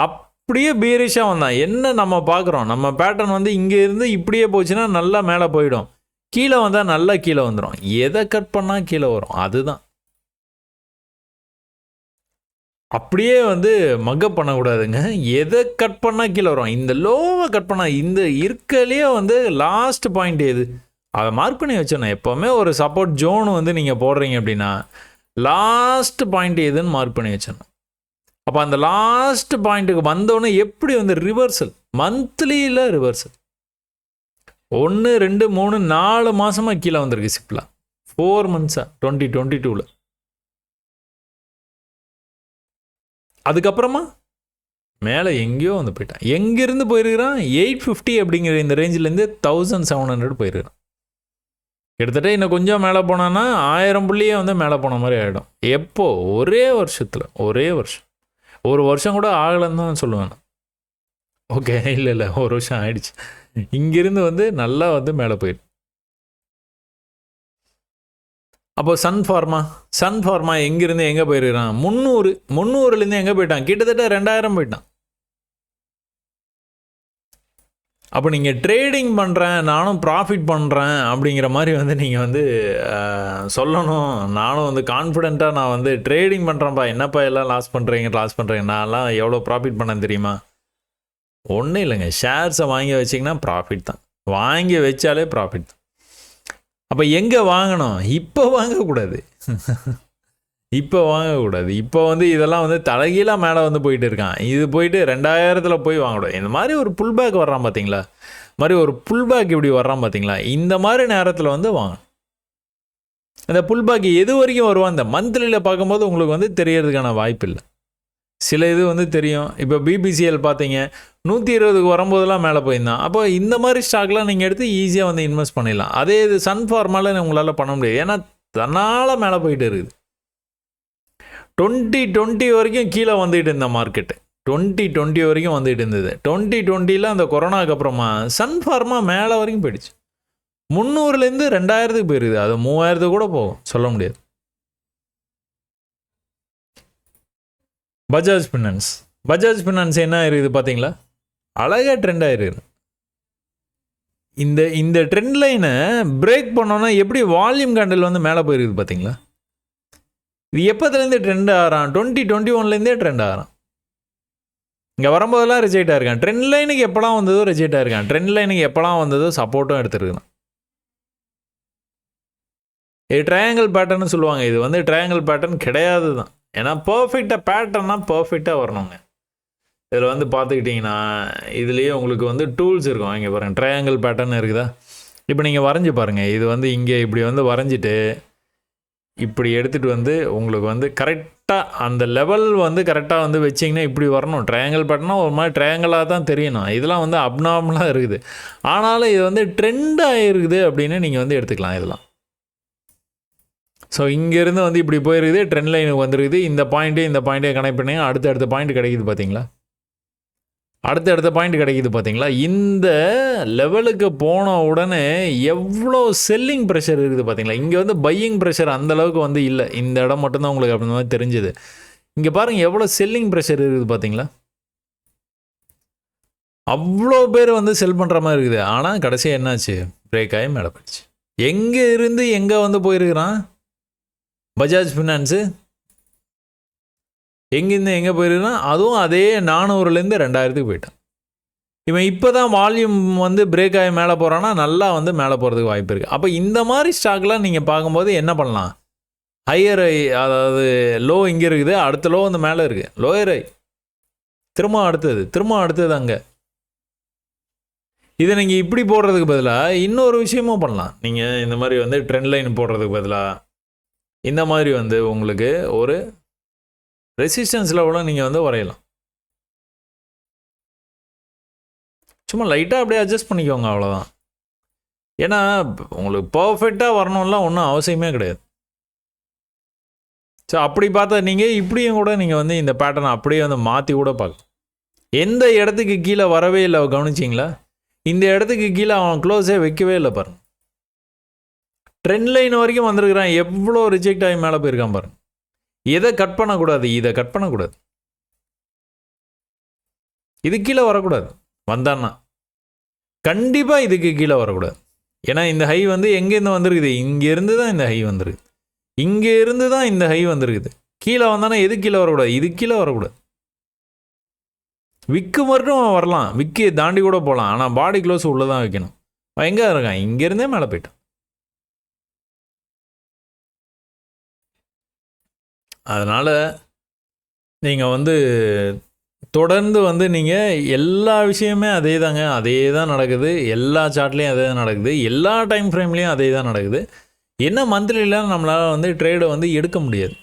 அப்படியே பியரிஷாக வந்தான். என்ன நம்ம பார்க்குறோம், நம்ம பேட்டர்ன் வந்து இங்கே இருந்து இப்படியே போச்சுன்னா நல்லா மேலே போயிடும், கீழே வந்தால் நல்லா கீழே வந்துடும். எதை கட் பண்ணால் கீழே வரும், அதுதான். அப்படியே வந்து மக்கப் பண்ணக்கூடாதுங்க. எதை கட் பண்ணால் கீழே வரும், இந்த லோவை கட் பண்ணால், இந்த இருக்கலையே வந்து லாஸ்ட் பாயிண்ட் எது அதை மார்க் பண்ணி வச்சோன்னா. எப்போவுமே ஒரு சப்போர்ட் ஜோன் வந்து நீங்கள் போடுறீங்க அப்படின்னா லாஸ்ட் பாயிண்ட் எதுன்னு மார்க் பண்ணி வச்சோன்னா, அப்போ அந்த லாஸ்ட் பாயிண்ட்டுக்கு வந்தோடனே எப்படி வந்து ரிவர்சல், மந்த்லியில் ரிவர்சல் 1 2 3 4 மாதமாக கீழே வந்திருக்கு சிப்லா. 4 மந்த்ஸாக 2022. அதுக்கப்புறமா மேலே எங்கேயோ வந்து போயிட்டான். எங்கேருந்து போயிருக்கிறான்? 850 அப்படிங்கிற இந்த ரேஞ்சிலேருந்து 1700 போயிருக்கிறான். கிட்டத்தட்ட இன்னும் கொஞ்சம் மேலே போனான்னா 1000 புள்ளியே வந்து மேலே போன மாதிரி ஆகிடும். எப்போ? ஒரே வருஷத்தில், ஒரே வருஷம். ஒரு வருஷம் கூட ஆகலைன்னு தான் சொல்லுவேன். ஓகே, இல்லை ஒரு வருஷம் ஆயிடுச்சு. இங்கிருந்து வந்து நல்லா வந்து மேலே போயிடும். அப்போ சன் ஃபார்மா எங்கேருந்து எங்கே போயிருக்கிறான்? 300லேருந்து எங்கே போயிட்டான்? கிட்டத்தட்ட 2000 போயிட்டான். அப்போ நீங்கள் ட்ரேடிங் பண்ணுறேன், நானும் ப்ராஃபிட் பண்ணுறேன் அப்படிங்கிற மாதிரி வந்து நீங்கள் வந்து சொல்லணும். நானும் வந்து கான்ஃபிடெண்ட்டாக நான் வந்து ட்ரேடிங் பண்ணுறேன்ப்பா, என்னப்பா எல்லாம் லாஸ் பண்ணுறீங்க, நான்லாம் எவ்வளோ ப்ராஃபிட் பண்ணேன் தெரியுமா? ஒன்றும் இல்லைங்க, ஷேர்ஸை வாங்கி வச்சிங்கன்னா ப்ராஃபிட் தான். வாங்கி வச்சாலே ப்ராஃபிட் தான். அப்போ எங்கே வாங்கணும்? இப்போ வாங்கக்கூடாது. இப்போ வந்து இதெல்லாம் வந்து தலைகீழாக மேலே வந்து போயிட்டு இருக்கான். இது போயிட்டு 2000 போய் வாங்கக்கூடாது. இந்த மாதிரி ஒரு புல் பேக் வர்றான் பார்த்தீங்களா? மாதிரி ஒரு புல் பேக் இப்படி வர்றான் பார்த்தீங்களா? இந்த மாதிரி நேரத்தில் வந்து வாங்க. அந்த புல் பேக் எது வரைக்கும் வருவான்? இந்த மந்த்லியில் பார்க்கும்போது உங்களுக்கு வந்து தெரியறதுக்கான வாய்ப்பு இல்லை. சில இது வந்து தெரியும். இப்போ பிபிசிஎல் பார்த்தீங்க, 120க்கு வரும்போதெல்லாம் மேலே போயிருந்தான். அப்போ இந்த மாதிரி ஸ்டாக்லாம் நீங்கள் எடுத்து ஈஸியாக வந்து இன்வெஸ்ட் பண்ணிடலாம். அதே இது சன் ஃபார்மாவில் உங்களால் பண்ண முடியாது. ஏன்னா தன்னால் மேலே போயிட்டு இருக்குது. 2020 வரைக்கும் கீழே வந்துட்டு இருந்த மார்க்கெட்டு, 2020 வரைக்கும் வந்துட்டு இருந்தது. 2020 அந்த கொரோனாக்கு அப்புறமா சன் ஃபார்மா மேலே வரைக்கும் போயிடுச்சு. 300லேருந்து 2000க்கு போயிருக்குது. அது 3000 கூட போகும், சொல்ல முடியாது. பஜாஜ் ஃபினான்ஸ் என்ன இருக்குது பார்த்தீங்களா? அழகாக ட்ரெண்ட் ஆகிருக்குது. இந்த ட்ரெண்ட் லைனை பிரேக் பண்ணோன்னா எப்படி வால்யூம் கேண்டில் வந்து மேலே போயிருக்குது பார்த்தீங்களா? இது எப்போதுலேருந்து ட்ரெண்ட் ஆகிறான்? 2021லேருந்தே ட்ரெண்ட் ஆகிறான். இங்கே வரும்போதெல்லாம் ரிஜெக்ட் ஆகிருக்கான். ட்ரெண்ட் லைனுக்கு எப்போலாம் வந்ததோ ரிஜெக்ட் ஆகிருக்கான். ட்ரெண்ட் லைனுக்கு எப்போலாம் வந்ததோ சப்போர்ட்டும் எடுத்துருக்கான். இது ட்ரையாங்கிள் பேட்டர்னு சொல்லுவாங்க. இது வந்து ட்ரையாங்கிள் பேட்டர்ன் கிடையாது தான். ஏன்னா பர்ஃபெக்டாக பேட்டர்னா பர்ஃபெக்டாக வரணுங்க. இதில் வந்து பார்த்துக்கிட்டிங்கன்னா இதுலேயே உங்களுக்கு வந்து டூல்ஸ் இருக்கும். இங்கே பாருங்கள், ட்ரையாங்கிள் பேட்டர்ன் இருக்குதா? இப்போ நீங்கள் வரைஞ்சி பாருங்கள். இது வந்து இங்கே இப்படி வந்து வரைஞ்சிட்டு இப்படி எடுத்துகிட்டு வந்து உங்களுக்கு வந்து கரெக்டாக அந்த லெவல் வந்து கரெக்டாக வந்து வச்சிங்கன்னா இப்படி வரணும். ட்ரையாங்கிள் பேட்டர்னா ஒரு மாதிரி ட்ரையாங்கிளாக தான் தெரியணும். இதெல்லாம் வந்து அப்நார்மலாக இருக்குது. ஆனாலும் இது வந்து ட்ரெண்டாக இருக்குது அப்படின்னு நீங்கள் வந்து எடுத்துக்கலாம் இதெல்லாம். ஸோ இங்கேருந்து வந்து இப்படி போயிருக்குது, ட்ரெண்ட் லைனுக்கு வந்துருக்குது. இந்த பாயிண்ட்டே கனெக்ட் பண்ணி அடுத்த பாயிண்ட் கிடைக்குது பார்த்தீங்களா? அடுத்த பாயிண்ட் கிடைக்குது பார்த்தீங்களா? இந்த லெவலுக்கு போன உடனே எவ்வளோ செல்லிங் ப்ரெஷர் இருக்குது பார்த்தீங்களா? இங்கே வந்து பையிங் ப்ரெஷர் அந்தளவுக்கு வந்து இல்லை. இந்த இடம் மட்டும்தான் உங்களுக்கு அப்படி மாதிரி தெரிஞ்சுது. இங்கே பாருங்கள் எவ்வளோ செல்லிங் ப்ரெஷர் இருக்குது பார்த்தீங்களா? அவ்வளோ பேர் வந்து செல் பண்ணுற மாதிரி இருக்குது. ஆனால் கடைசியாக என்னாச்சு? பிரேக் ஆகி மேலே போயிடுச்சு. எங்கே இருந்து எங்கே வந்து போயிருக்கிறான் பஜாஜ் ஃபினான்ஸு? எங்கேருந்து எங்கே போயிருக்கான்? அதுவும் அதே 400லேருந்து 2000க்கு போயிட்டான். இவன் இப்போ தான் வால்யூம் வந்து பிரேக் ஆகி மேலே போகிறான்னா நல்லா வந்து மேலே போகிறதுக்கு வாய்ப்பு இருக்குது. அப்போ இந்த மாதிரி ஸ்டாக்லாம் நீங்கள் பார்க்கும்போது என்ன பண்ணலாம்? ஹையர் ஐ, அதாவது லோ இங்கே இருக்குது, அடுத்த லோ வந்து மேலே இருக்குது, லோயர் ஐ, திரும்ப அடுத்தது அங்கே. இதை நீங்கள் இப்படி போடுறதுக்கு பதிலாக இன்னொரு விஷயமும் பண்ணலாம். நீங்கள் இந்த மாதிரி வந்து ட்ரெண்ட் லைன் போடுறதுக்கு பதிலாக இந்த மாதிரி வந்து உங்களுக்கு ஒரு ரெசிஸ்டன்ஸ் லெவலும் நீங்கள் வந்து வரையலாம். சும்மா லைட்டாக அப்படியே அட்ஜஸ்ட் பண்ணிக்கோங்க, அவ்வளோதான். ஏன்னா உங்களுக்கு பர்ஃபெக்டாக வரணும்லாம் ஒன்றும் அவசியமே கிடையாது. ஸோ அப்படி பார்த்தா நீங்கள் இப்படியும் கூட நீங்கள் வந்து இந்த பேட்டர்னை அப்படியே வந்து மாற்றி கூட பார்க்கலாம். எந்த இடத்துக்கு கீழே வரவே இல்லை கவனிச்சிங்களா? இந்த இடத்துக்கு கீழே அவன் க்ளோஸே வைக்கவே இல்லை பாருங்க. ட்ரெண்ட் லைன் வரைக்கும் வந்திருக்கிறான். எவ்வளோ ரிஜெக்ட் ஆகி மேலே போயிருக்கான் பாருங்க. இதை கட் பண்ணக்கூடாது, இதை கட் பண்ணக்கூடாது. இது கீழே வரக்கூடாது. வந்தான்னா கண்டிப்பாக இதுக்கு கீழே வரக்கூடாது. ஏன்னா இந்த ஹை வந்து எங்கேருந்து வந்திருக்குது? இங்கேருந்து தான் இந்த ஹை வந்துருக்குது. இங்கேருந்து தான் இந்த ஹை வந்திருக்குது. கீழே வந்தானா எது கீழே வரக்கூடாது? இது கீழே வரக்கூடாது. விக்கு மட்டும் வரலாம், விக்கு தாண்டி கூட போகலாம். ஆனால் பாடி க்ளோஸ் உள்ளே தான் வைக்கணும். எங்கே இருக்கான்? இங்கேருந்தே மேலே போயிட்டான். அதனால் நீங்கள் வந்து தொடர்ந்து வந்து நீங்கள் எல்லா விஷயமே அதே தான் நடக்குது. எல்லா சார்ட்லேயும் அதே தான் நடக்குது. எல்லா டைம் ஃப்ரேம்லேயும் அதே தான் நடக்குது. என்ன மந்த்லிலாம் நம்மளால் வந்து ட்ரேடை வந்து எடுக்க முடியாது.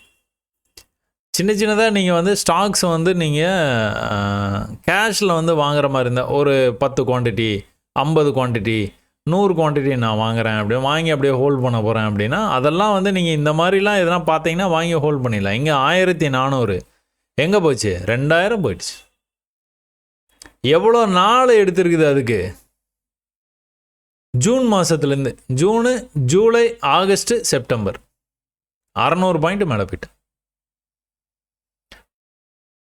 சின்ன சின்னதாக நீங்கள் வந்து ஸ்டாக்ஸ் வந்து நீங்கள் கேஷில் வந்து வாங்குற மாதிரி இருந்தால் ஒரு 10 குவான்டிட்டி 50 குவான்டிட்டி 100 குவான்டிட்டி நான் வாங்குறேன் அப்படின்னு வாங்கி அப்படியே ஹோல்ட் பண்ண போகிறேன் அப்படின்னா அதெல்லாம் வந்து நீங்கள் இந்த மாதிரிலாம் எதனா பார்த்தீங்கன்னா வாங்கி ஹோல்ட் பண்ணிடலாம். இங்கே 1400 எங்கே போச்சு? 2000 போயிடுச்சு. எவ்வளோ நாள் எடுத்திருக்குது அதுக்கு? ஜூன் மாதத்துலேருந்து June, July, August, September 600 point மேலே போயிட்டேன்.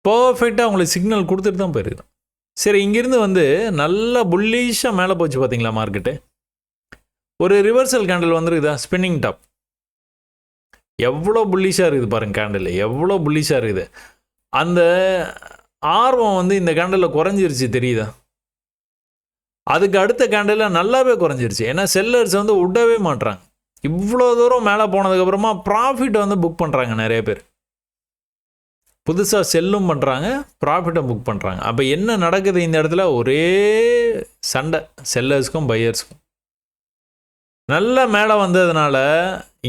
பர்ஃபெக்டாக உங்களுக்கு சிக்னல் கொடுத்துட்டு தான் போயிருக்குது. சரி, இங்கேருந்து வந்து நல்லா புல்லிஷாக மேலே போச்சு பார்த்தீங்களா மார்க்கெட்டு. ஒரு ரிவர்சல் கேண்டில் வந்துருக்குதா, ஸ்பின்னிங் டாப். எவ்வளோ புல்லிஷாக இருக்குது பாருங்கள் கேண்டில், எவ்வளோ புல்லிஷாக இருக்குது. அந்த ஆர்வம் வந்து இந்த கேண்டிலில் குறைஞ்சிருச்சு தெரியுதா? அதுக்கு அடுத்த கேண்டில் நல்லாவே குறைஞ்சிருச்சு. ஏன்னா செல்லர்ஸ் வந்து விடவே மாட்டுறாங்க. இவ்வளோ தூரம் மேலே போனதுக்கப்புறமா ப்ராஃபிட் வந்து புக் பண்ணுறாங்க நிறைய பேர். புதுசாக செல்லும் பண்ணுறாங்க, ப்ராஃபிட்டை புக் பண்ணுறாங்க. அப்போ என்ன நடக்குது இந்த இடத்துல? ஒரே சண்டை செல்லர்ஸ்க்கும் பையர்ஸ்க்கும். நல்லா மேலே வந்ததுனால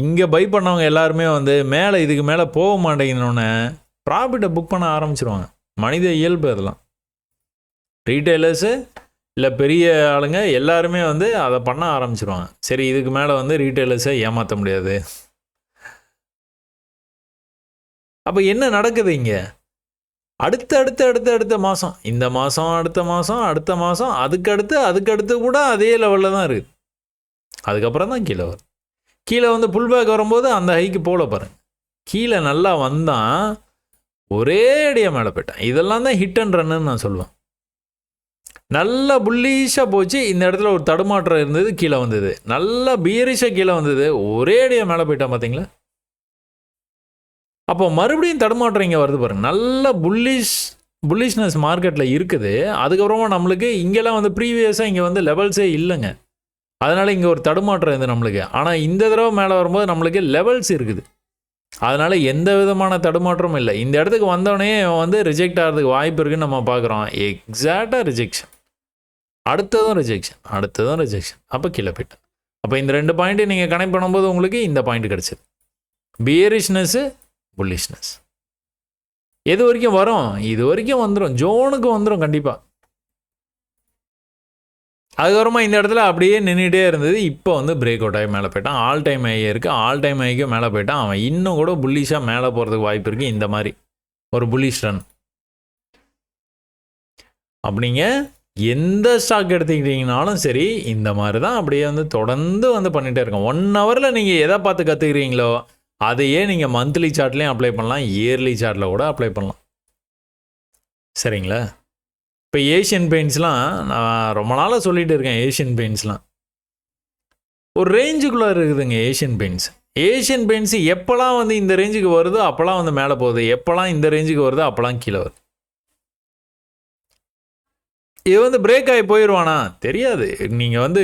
இங்கே பை பண்ணவங்க எல்லாருமே வந்து மேலே இதுக்கு மேலே போக மாட்டேங்கன்னொன்னே ப்ராஃபிட்டை புக் பண்ண ஆரம்பிச்சிருவாங்க. மனித இயல்பு அதெல்லாம். ரீட்டைலர்ஸு இல்லை பெரிய ஆளுங்க எல்லாருமே வந்து அதை பண்ண ஆரம்பிச்சிருவாங்க. சரி, இதுக்கு மேலே வந்து ரீட்டைலர்ஸை ஏமாற்ற முடியாது. அப்போ என்ன நடக்குது இங்கே? அடுத்த மாதம், இந்த மாதம், அடுத்த மாதம், அடுத்த மாதம், அதுக்கடுத்து கூட அதே லெவலில் தான் இருக்குது. அதுக்கப்புறம் தான் கீழே வரும். கீழே வந்து புல் பேக் வரும்போது அந்த ஹைக்கு போல பாருங்க. கீழே நல்லா வந்தான், ஒரே அடியாக மேலே போயிட்டான். இதெல்லாம் தான் ஹிட் அண்ட் ரன்னு நான் சொல்லுவேன். நல்லா புல்லிஷாக போச்சு, இந்த இடத்துல ஒரு தடுமாற்றம் இருந்தது, கீழே வந்தது. நல்லா பியரிஷாக கீழே வந்தது, ஒரே அடியாக மேலே போயிட்டான் பார்த்தீங்களா? அப்போ மறுபடியும் தடுமாற்றம் இங்கே வருது பாருங்கள். நல்ல புல்லிஷ்னஸ் மார்க்கெட்டில் இருக்குது. அதுக்கப்புறமா நம்மளுக்கு இங்கெல்லாம் வந்து ப்ரீவியஸாக இங்கே வந்து லெவல்ஸே இல்லைங்க. அதனால் இங்கே ஒரு தடுமாற்றம் இருக்குது நம்மளுக்கு. ஆனால் இந்த தடவை மேலே வரும்போது நம்மளுக்கு லெவல்ஸ் இருக்குது. அதனால் எந்த விதமான தடுமாற்றமும் இல்லை. இந்த இடத்துக்கு வந்தோடனே வந்து ரிஜெக்ட் ஆகிறதுக்கு வாய்ப்பு இருக்குதுன்னு நம்ம பார்க்குறோம். எக்ஸாக்டாக ரிஜெக்ஷன், அடுத்ததும் ரிஜெக்ஷன், அப்போ கீழே போயிட்டேன். அப்போ இந்த 2 பாயிண்ட்டு நீங்கள் கனெக்ட் பண்ணும்போது உங்களுக்கு இந்த பாயிண்ட் கிடச்சிது. பியரிஷ்னஸ்ஸு, புல்லிஷ்னஸ். எது வரைக்கும் வரும்? இது வரைக்கும் வந்துடும், ஜோனுக்கு வந்துடும் கண்டிப்பாக. அதுக்கப்புறமா இந்த இடத்துல அப்படியே நின்றுட்டே இருந்தது. இப்போ வந்து பிரேக் அவுட் ஆகி மேலே போயிட்டான். ஆல் டைம் ஹை இருக்குது, ஆல் டைம் ஹைக்கும் மேலே போயிட்டான். அவன் இன்னும் கூட புல்லிஷாக மேலே போகிறதுக்கு வாய்ப்பு இருக்குது. இந்த மாதிரி ஒரு புல்லிஷ் ரன். அப்படிங்க எந்த ஸ்டாக் எடுத்துக்கிட்டீங்கனாலும் சரி, இந்த மாதிரி தான் அப்படியே வந்து தொடர்ந்து வந்து பண்ணிகிட்டே இருக்கோம். 1 ஹவரில் நீங்கள் எதை பார்த்து கற்றுக்கிறீங்களோ அதையே நீங்கள் மந்த்லி சார்ட்லேயும் அப்ளை பண்ணலாம், இயர்லி சார்ட்டில் கூட அப்ளை பண்ணலாம். சரிங்களா? இப்போ ஏஷியன் பெயிண்ட்ஸ்லாம் நான் ரொம்ப நாளாக சொல்லிகிட்டு இருக்கேன். ஏஷியன் பெயிண்ட்ஸ்லாம் ஒரு ரேஞ்சுக்குள்ளே இருக்குதுங்க. ஏஷியன் பெயிண்ட்ஸ் எப்போல்லாம் வந்து இந்த ரேஞ்சுக்கு வருதோ அப்போல்லாம் வந்து மேலே போகுது, எப்போல்லாம் இந்த ரேஞ்சுக்கு வருதோ அப்போல்லாம் கீழே வருது. இது வந்து பிரேக் ஆகி போயிடுவானா தெரியாது. நீங்கள் வந்து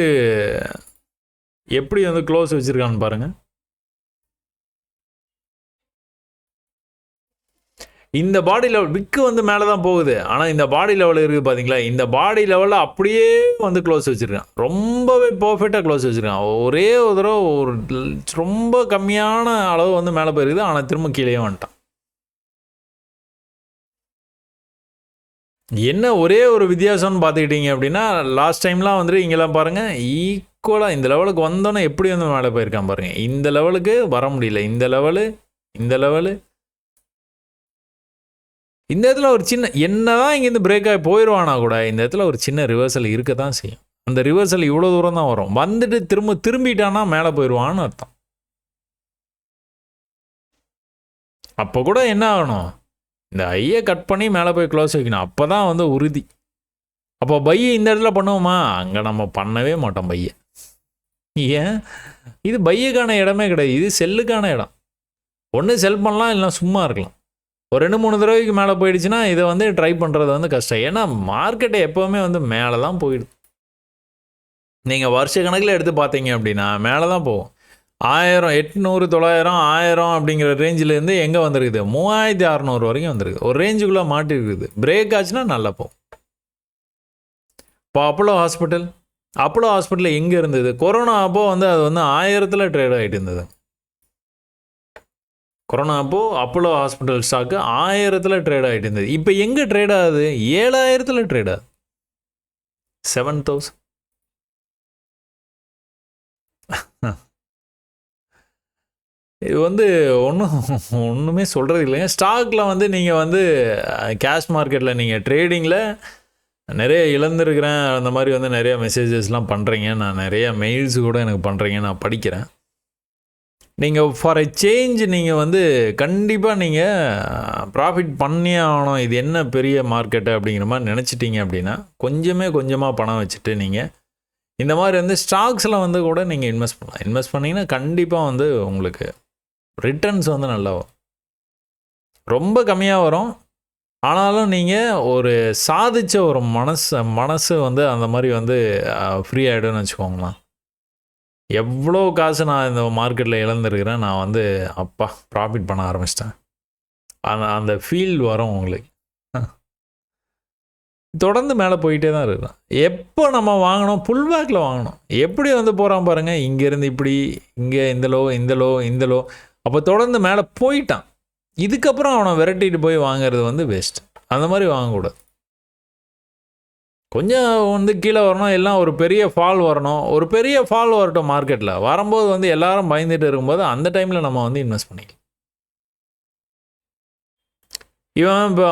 எப்படி வந்து க்ளோஸ் வச்சுருக்கான்னு பாருங்கள். இந்த பாடி லெவல் விக்கு வந்து மேலே தான் போகுது. ஆனால் இந்த பாடி லெவல் இருக்குது பார்த்தீங்களா, இந்த பாடி லெவலில் அப்படியே வந்து க்ளோஸ் வச்சுருக்கான். ரொம்பவே பர்ஃபெக்டாக க்ளோஸ் வச்சுருக்கான். ஒரே ஒரு தடவை ஒரு ரொம்ப கம்மியான அளவு வந்து மேலே போயிருக்குது, ஆனால் திரும்ப கீழே வந்துட்டான். என்ன ஒரே ஒரு வித்தியாசம்னு பார்த்துக்கிட்டீங்க அப்படின்னா, லாஸ்ட் டைம்லாம் வந்துட்டு இங்கெல்லாம் பாருங்கள் ஈக்குவலாக இந்த லெவலுக்கு வந்தோன்னே எப்படி வந்து மேலே போயிருக்கான் பாருங்கள். இந்த லெவலுக்கு வர முடியல, இந்த லெவலு இந்த இடத்துல ஒரு சின்ன என்னதான் இங்கேருந்து பிரேக் ஆகி போயிடுவானா கூட இந்த இடத்துல ஒரு சின்ன ரிவர்சல் இருக்க தான் செய்யும். அந்த ரிவர்சல் இவ்வளோ தூரம் தான் வரும். வந்துட்டு திரும்பிட்டானா மேலே போயிடுவான்னு அர்த்தம். அப்போ கூட என்ன ஆகணும், இந்த ஐயை கட் பண்ணி மேலே போய் க்ளோஸ் வைக்கணும். அப்போ தான் வந்து உறுதி. அப்போ பையை இந்த இடத்துல பண்ணுவோமா? அங்கே நம்ம பண்ணவே மாட்டோம் பையை. ஏன்? இது பையுக்கான இடமே கிடையாது, இது செல்லுக்கான இடம். ஒன்று செல் பண்ணலாம், இல்லைனா சும்மா இருக்கலாம். ஒரு 2-3 தடவைக்கு மேலே போயிடுச்சுன்னா இதை வந்து ட்ரை பண்ணுறது வந்து கஷ்டம். ஏன்னா மார்க்கெட்டை எப்போவுமே வந்து மேலே தான் போயிடுது. நீங்கள் வருஷ கணக்கில் எடுத்து பார்த்தீங்க அப்படின்னா மேலே தான் போகும். 1000, 800, 900, 1000 அப்படிங்கிற ரேஞ்சிலேருந்து எங்கே வந்துருக்குது? 3600 வரைக்கும் வந்துருக்கு. ஒரு ரேஞ்சுக்குள்ளே மாட்டிருக்குது. பிரேக் ஆச்சுன்னா நல்லா போகும். இப்போ அப்போலோ ஹாஸ்பிட்டல் எங்கே இருந்தது? கொரோனா அப்போ வந்து அது வந்து 1000ல் ட்ரேட் ஆகிட்டு இருந்தது. கொரோனா அப்போது அப்போலோ ஹாஸ்பிட்டல் ஸ்டாக்கு 1000 ட்ரேட் ஆகிட்டு இருந்தது. இப்போ எங்கே ட்ரேட் ஆகுது? 7000 ட்ரேட் ஆகுது. 7000. இது வந்து ஒன்றுமே சொல்கிறது இல்லைங்க. ஸ்டாக்கில் வந்து நீங்கள் வந்து கேஷ் மார்க்கெட்டில் நீங்கள் ட்ரேடிங்கில் நிறைய இழந்திருக்கிறேன், அந்த மாதிரி வந்து நிறைய மெசேஜஸ்லாம் பண்ணுறீங்க. நான் நிறைய மெயில்ஸ் கூட எனக்கு பண்ணுறீங்க, நான் படிக்கிறேன். நீங்கள் ஃபார் எ சேஞ்ச் நீங்கள் வந்து கண்டிப்பாக நீங்கள் ப்ராஃபிட் பண்ணியே ஆகணும், இது என்ன பெரிய மார்க்கெட்டு அப்படிங்கிற மாதிரி நினச்சிட்டிங்க அப்படின்னா கொஞ்சமாக பணம் வச்சுட்டு நீங்கள் இந்த மாதிரி வந்து ஸ்டாக்ஸில் வந்து கூட நீங்கள் இன்வெஸ்ட் பண்ணலாம். இன்வெஸ்ட் பண்ணிங்கன்னா கண்டிப்பாக வந்து உங்களுக்கு ரிட்டர்ன்ஸ் வந்து நல்லா வரும். ரொம்ப கம்மியாக வரும், ஆனாலும் நீங்கள் ஒரு சாதித்த ஒரு மனசு வந்து அந்த மாதிரி வந்து ஃப்ரீ ஆகிடும்னு வச்சுக்கோங்களேன். எவ்வளோ காசு நான் இந்த மார்க்கெட்டில் இழந்திருக்கிறேன், நான் வந்து அப்பா ப்ராஃபிட் பண்ண ஆரம்பிச்சிட்டேன், அந்த ஃபீல் வரும் உங்களுக்கு. தொடர்ந்து மேலே போயிட்டே தான் இருக்கிறோம். எப்போ நம்ம வாங்கணும்? புல் பேக்கில் வாங்கணும். எப்படி வந்து போகிறான் பாருங்கள், இங்கேருந்து இப்படி, இங்கே இந்த லோ. அப்போ தொடர்ந்து மேலே போயிட்டான். இதுக்கப்புறம் அவனை விரட்டிட்டு போய் வாங்கிறது வந்து வேஸ்ட். அந்த மாதிரி வாங்கக்கூடாது. கொஞ்சம் வந்து கீழே வரணும், எல்லாம் ஒரு பெரிய ஃபால் வரணும். ஒரு பெரிய ஃபால் வரட்டும் மார்க்கெட்டில். வரும்போது வந்து எல்லாரும் பயந்துட்டு இருக்கும்போது அந்த டைமில் நம்ம வந்து இன்வெஸ்ட் பண்ணிக்கலாம். இவன் இப்போ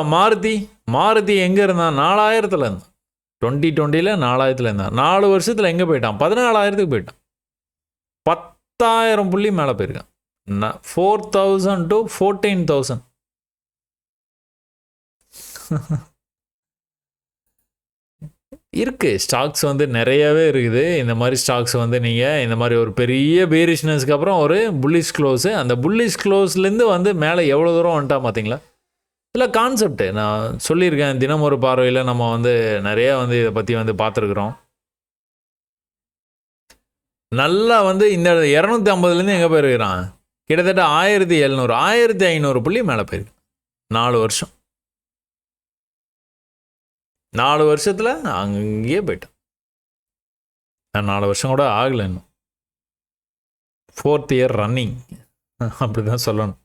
மாருதி எங்கே இருந்தான்? 4000 இருந்தான். 2020 4000 இருந்தான். 4 வருஷத்தில் எங்கே போயிட்டான்? 14,000 போயிட்டான். 10,000 புள்ளி மேலே போயிருக்கான். 4,000 to 14,000. இருக்குது. ஸ்டாக்ஸ் வந்து நிறையவே இருக்குது. இந்த மாதிரி ஸ்டாக்ஸ் வந்து நீங்கள் இந்த மாதிரி ஒரு பெரிய பேரிஷ்னஸ்க்கு அப்புறம் ஒரு புல்லிஷ் க்ளோஸு, அந்த புல்லிஷ் க்ளோஸ்லேருந்து வந்து மேலே எவ்வளோ தூரம் வந்துட்டான் பார்த்தீங்களா? இல்லை கான்செப்ட்டு நான் சொல்லியிருக்கேன். தினம் ஒரு பார்வையில் நம்ம வந்து நிறையா வந்து இதை பற்றி வந்து பார்த்துருக்குறோம். நல்லா வந்து இந்த 250லேருந்து எங்கே போயிருக்கிறான்? கிட்டத்தட்ட 1700 1500 புள்ளி மேலே போயிருக்கு. 4 வருஷம். 4 வருஷத்தில் அங்கேயே போயிட்டேன். 4 வருஷம் கூட ஆகலை இன்னும். 4th year ரன்னிங் அப்படி தான் சொல்லணும்.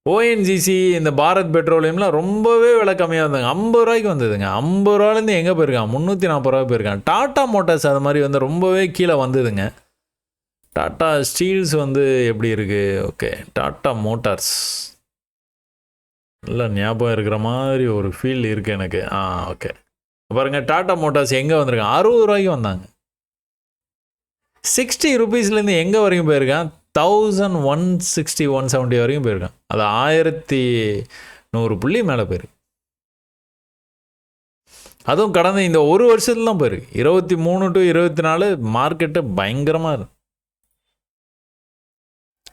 ஓஎன்ஜிசி, இந்த பாரத் பெட்ரோலியம்லாம் ரொம்பவே விலை கம்மியாக இருந்தாங்க. 50 ரூபாய்க்கு வந்ததுங்க. 50 ரூபாலேருந்து எங்கே போயிருக்கான்? 340 ரூபா போயிருக்கான். டாட்டா மோட்டார்ஸ் அது மாதிரி வந்து ரொம்பவே கீழே வந்ததுங்க. டாட்டா ஸ்டீல்ஸ் வந்து எப்படி இருக்குது? ஓகே, டாட்டா மோட்டார்ஸ் நல்லா ஞாபகம் இருக்கிற மாதிரி ஒரு ஃபீல் இருக்குது எனக்கு. ஓகே பாருங்கள், டாட்டா மோட்டார்ஸ் எங்கே வந்திருக்கான்? 60 ரூபாய்க்கு வந்தாங்க. 60 rupeesலேருந்து எங்கே வரைக்கும் போயிருக்கான்? 1160 170 வரைக்கும் போயிருக்கான். அது 1100 புள்ளி மேலே போயிருக்கு. அதுவும் கடந்த இந்த ஒரு வருஷத்துல தான் போயிருக்கு. 23 to 24 மார்க்கெட்டு பயங்கரமாக இருக்கு.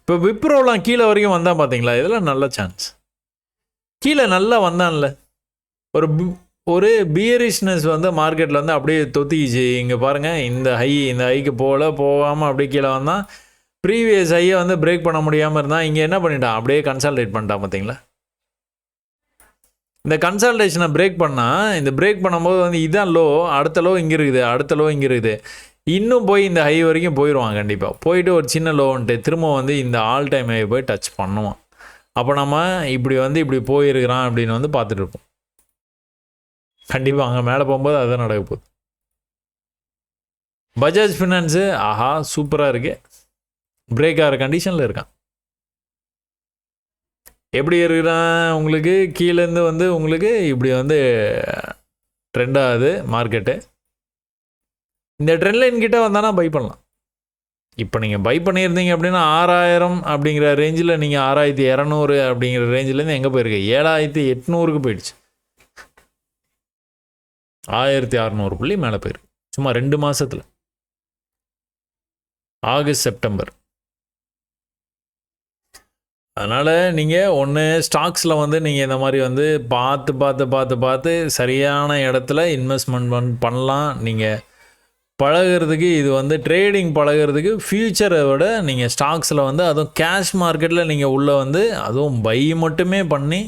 இப்போ விப்ரோலாம் கீழே வரைக்கும் வந்தான் பார்த்தீங்களா? இதெல்லாம் நல்ல சான்ஸ். கீழே நல்லா வந்தான்ல, ஒரு பியரிஷ்னஸ் வந்து மார்க்கெட்டில் வந்து அப்படியே தொத்திக்கிச்சு. இங்கே பாருங்கள், இந்த ஹைக்கு போகாமல் அப்படியே கீழே வந்தான். ப்ரீவியஸ் ஹையை வந்து பிரேக் பண்ண முடியாமல் இருந்தால் இங்கே என்ன பண்ணிட்டான்? அப்படியே கன்சால்டேட் பண்ணிட்டான் பார்த்தீங்களா? இந்த கன்சால்டேஷனை பிரேக் பண்ணால், இந்த பிரேக் பண்ணும்போது வந்து இதான் லோ, அடுத்த லோ இங்கே இருக்குது, இன்னும் போய் இந்த ஹை வரைக்கும் போயிடுவான். கண்டிப்பாக போயிட்டு ஒரு சின்ன லோன்ட்டு திரும்ப வந்து இந்த ஆல் டைம் ஹை போய் டச் பண்ணுவான். அப்போ நம்ம இப்படி போயிருக்கிறான் அப்படின்னு வந்து பார்த்துட்டு இருப்போம். கண்டிப்பாக அங்கே மேலே போகும்போது அதுதான் நடக்க போகுது. பஜாஜ் ஃபினான்ஸு சூப்பராக இருக்கு, பிரேக் ஆகிற கண்டிஷனில் இருக்கான். எப்படி இருக்கிறான்? உங்களுக்கு கீழேருந்து வந்து உங்களுக்கு இப்படி வந்து ட்ரெண்ட் ஆகுது மார்க்கெட்டு. இந்த ட்ரெண்ட் லைன் கிட்டே வந்தானா பை பண்ணலாம். இப்போ நீங்கள் பை பண்ணியிருந்தீங்க அப்படின்னா 6000 அப்படிங்கிற ரேஞ்சில், நீங்கள் 6200 அப்படிங்கிற ரேஞ்சிலேருந்து எங்கே போயிருக்கு? 7800க்கு போயிடுச்சு. 1600 புள்ளி மேலே போயிருக்கு சும்மா 2 மாதத்தில். August September. அதனால் நீங்கள் ஒன்று ஸ்டாக்ஸில் வந்து நீங்கள் இந்த மாதிரி வந்து பார்த்து சரியான இடத்துல இன்வெஸ்ட்மெண்ட் பண்ணலாம். நீங்கள் பழகிறதுக்கு இது வந்து ட்ரேடிங் பழகிறதுக்கு ஃப்யூச்சரை விட நீங்கள் ஸ்டாக்ஸில் வந்து அதுவும் கேஷ் மார்க்கெட்டில் நீங்கள் உள்ளே வந்து அதுவும் பை மட்டுமே பண்ணி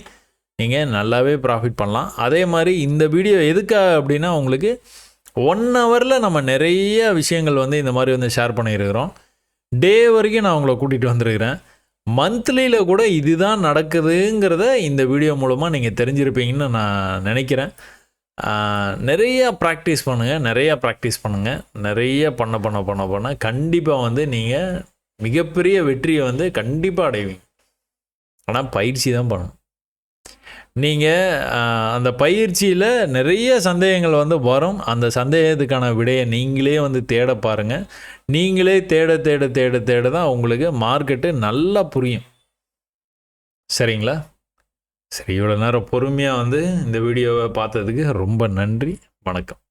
நீங்கள் நல்லாவே ப்ராஃபிட் பண்ணலாம். அதே மாதிரி இந்த வீடியோ எதுக்காக அப்படின்னா, உங்களுக்கு 1 ஹவரில் நம்ம நிறைய விஷயங்கள் வந்து இந்த மாதிரி வந்து ஷேர் பண்ணியிருக்கிறோம். டே வரைக்கும் நான் உங்களை கூட்டிகிட்டு வந்திருக்கிறேன். மந்த்லியில் கூட இதுதான் நடக்குதுங்கிறத இந்த வீடியோ மூலமாக நீங்கள் தெரிஞ்சிருப்பீங்கன்னு நான் நினைக்கிறேன். நிறையா ப்ராக்டிஸ் பண்ணுங்கள், நிறைய பண்ண கண்டிப்பாக வந்து நீங்கள் மிகப்பெரிய வெற்றியை வந்து கண்டிப்பாக அடைவீங்க. ஆனால் பயிற்சி தான் பண்ணணும். நீங்கள் அந்த பயிற்சியில் நிறைய சந்தேகங்கள் வந்து வரும். அந்த சந்தேகத்துக்கான விடையை நீங்களே வந்து தேட பாருங்கள். நீங்களே தேட தான் உங்களுக்கு மார்க்கெட்டு நல்லா புரியும். சரிங்களா? சரி, இவ்வளோ நேரம் பொறுமையாக வந்து இந்த வீடியோவை பார்த்ததுக்கு ரொம்ப நன்றி. வணக்கம்.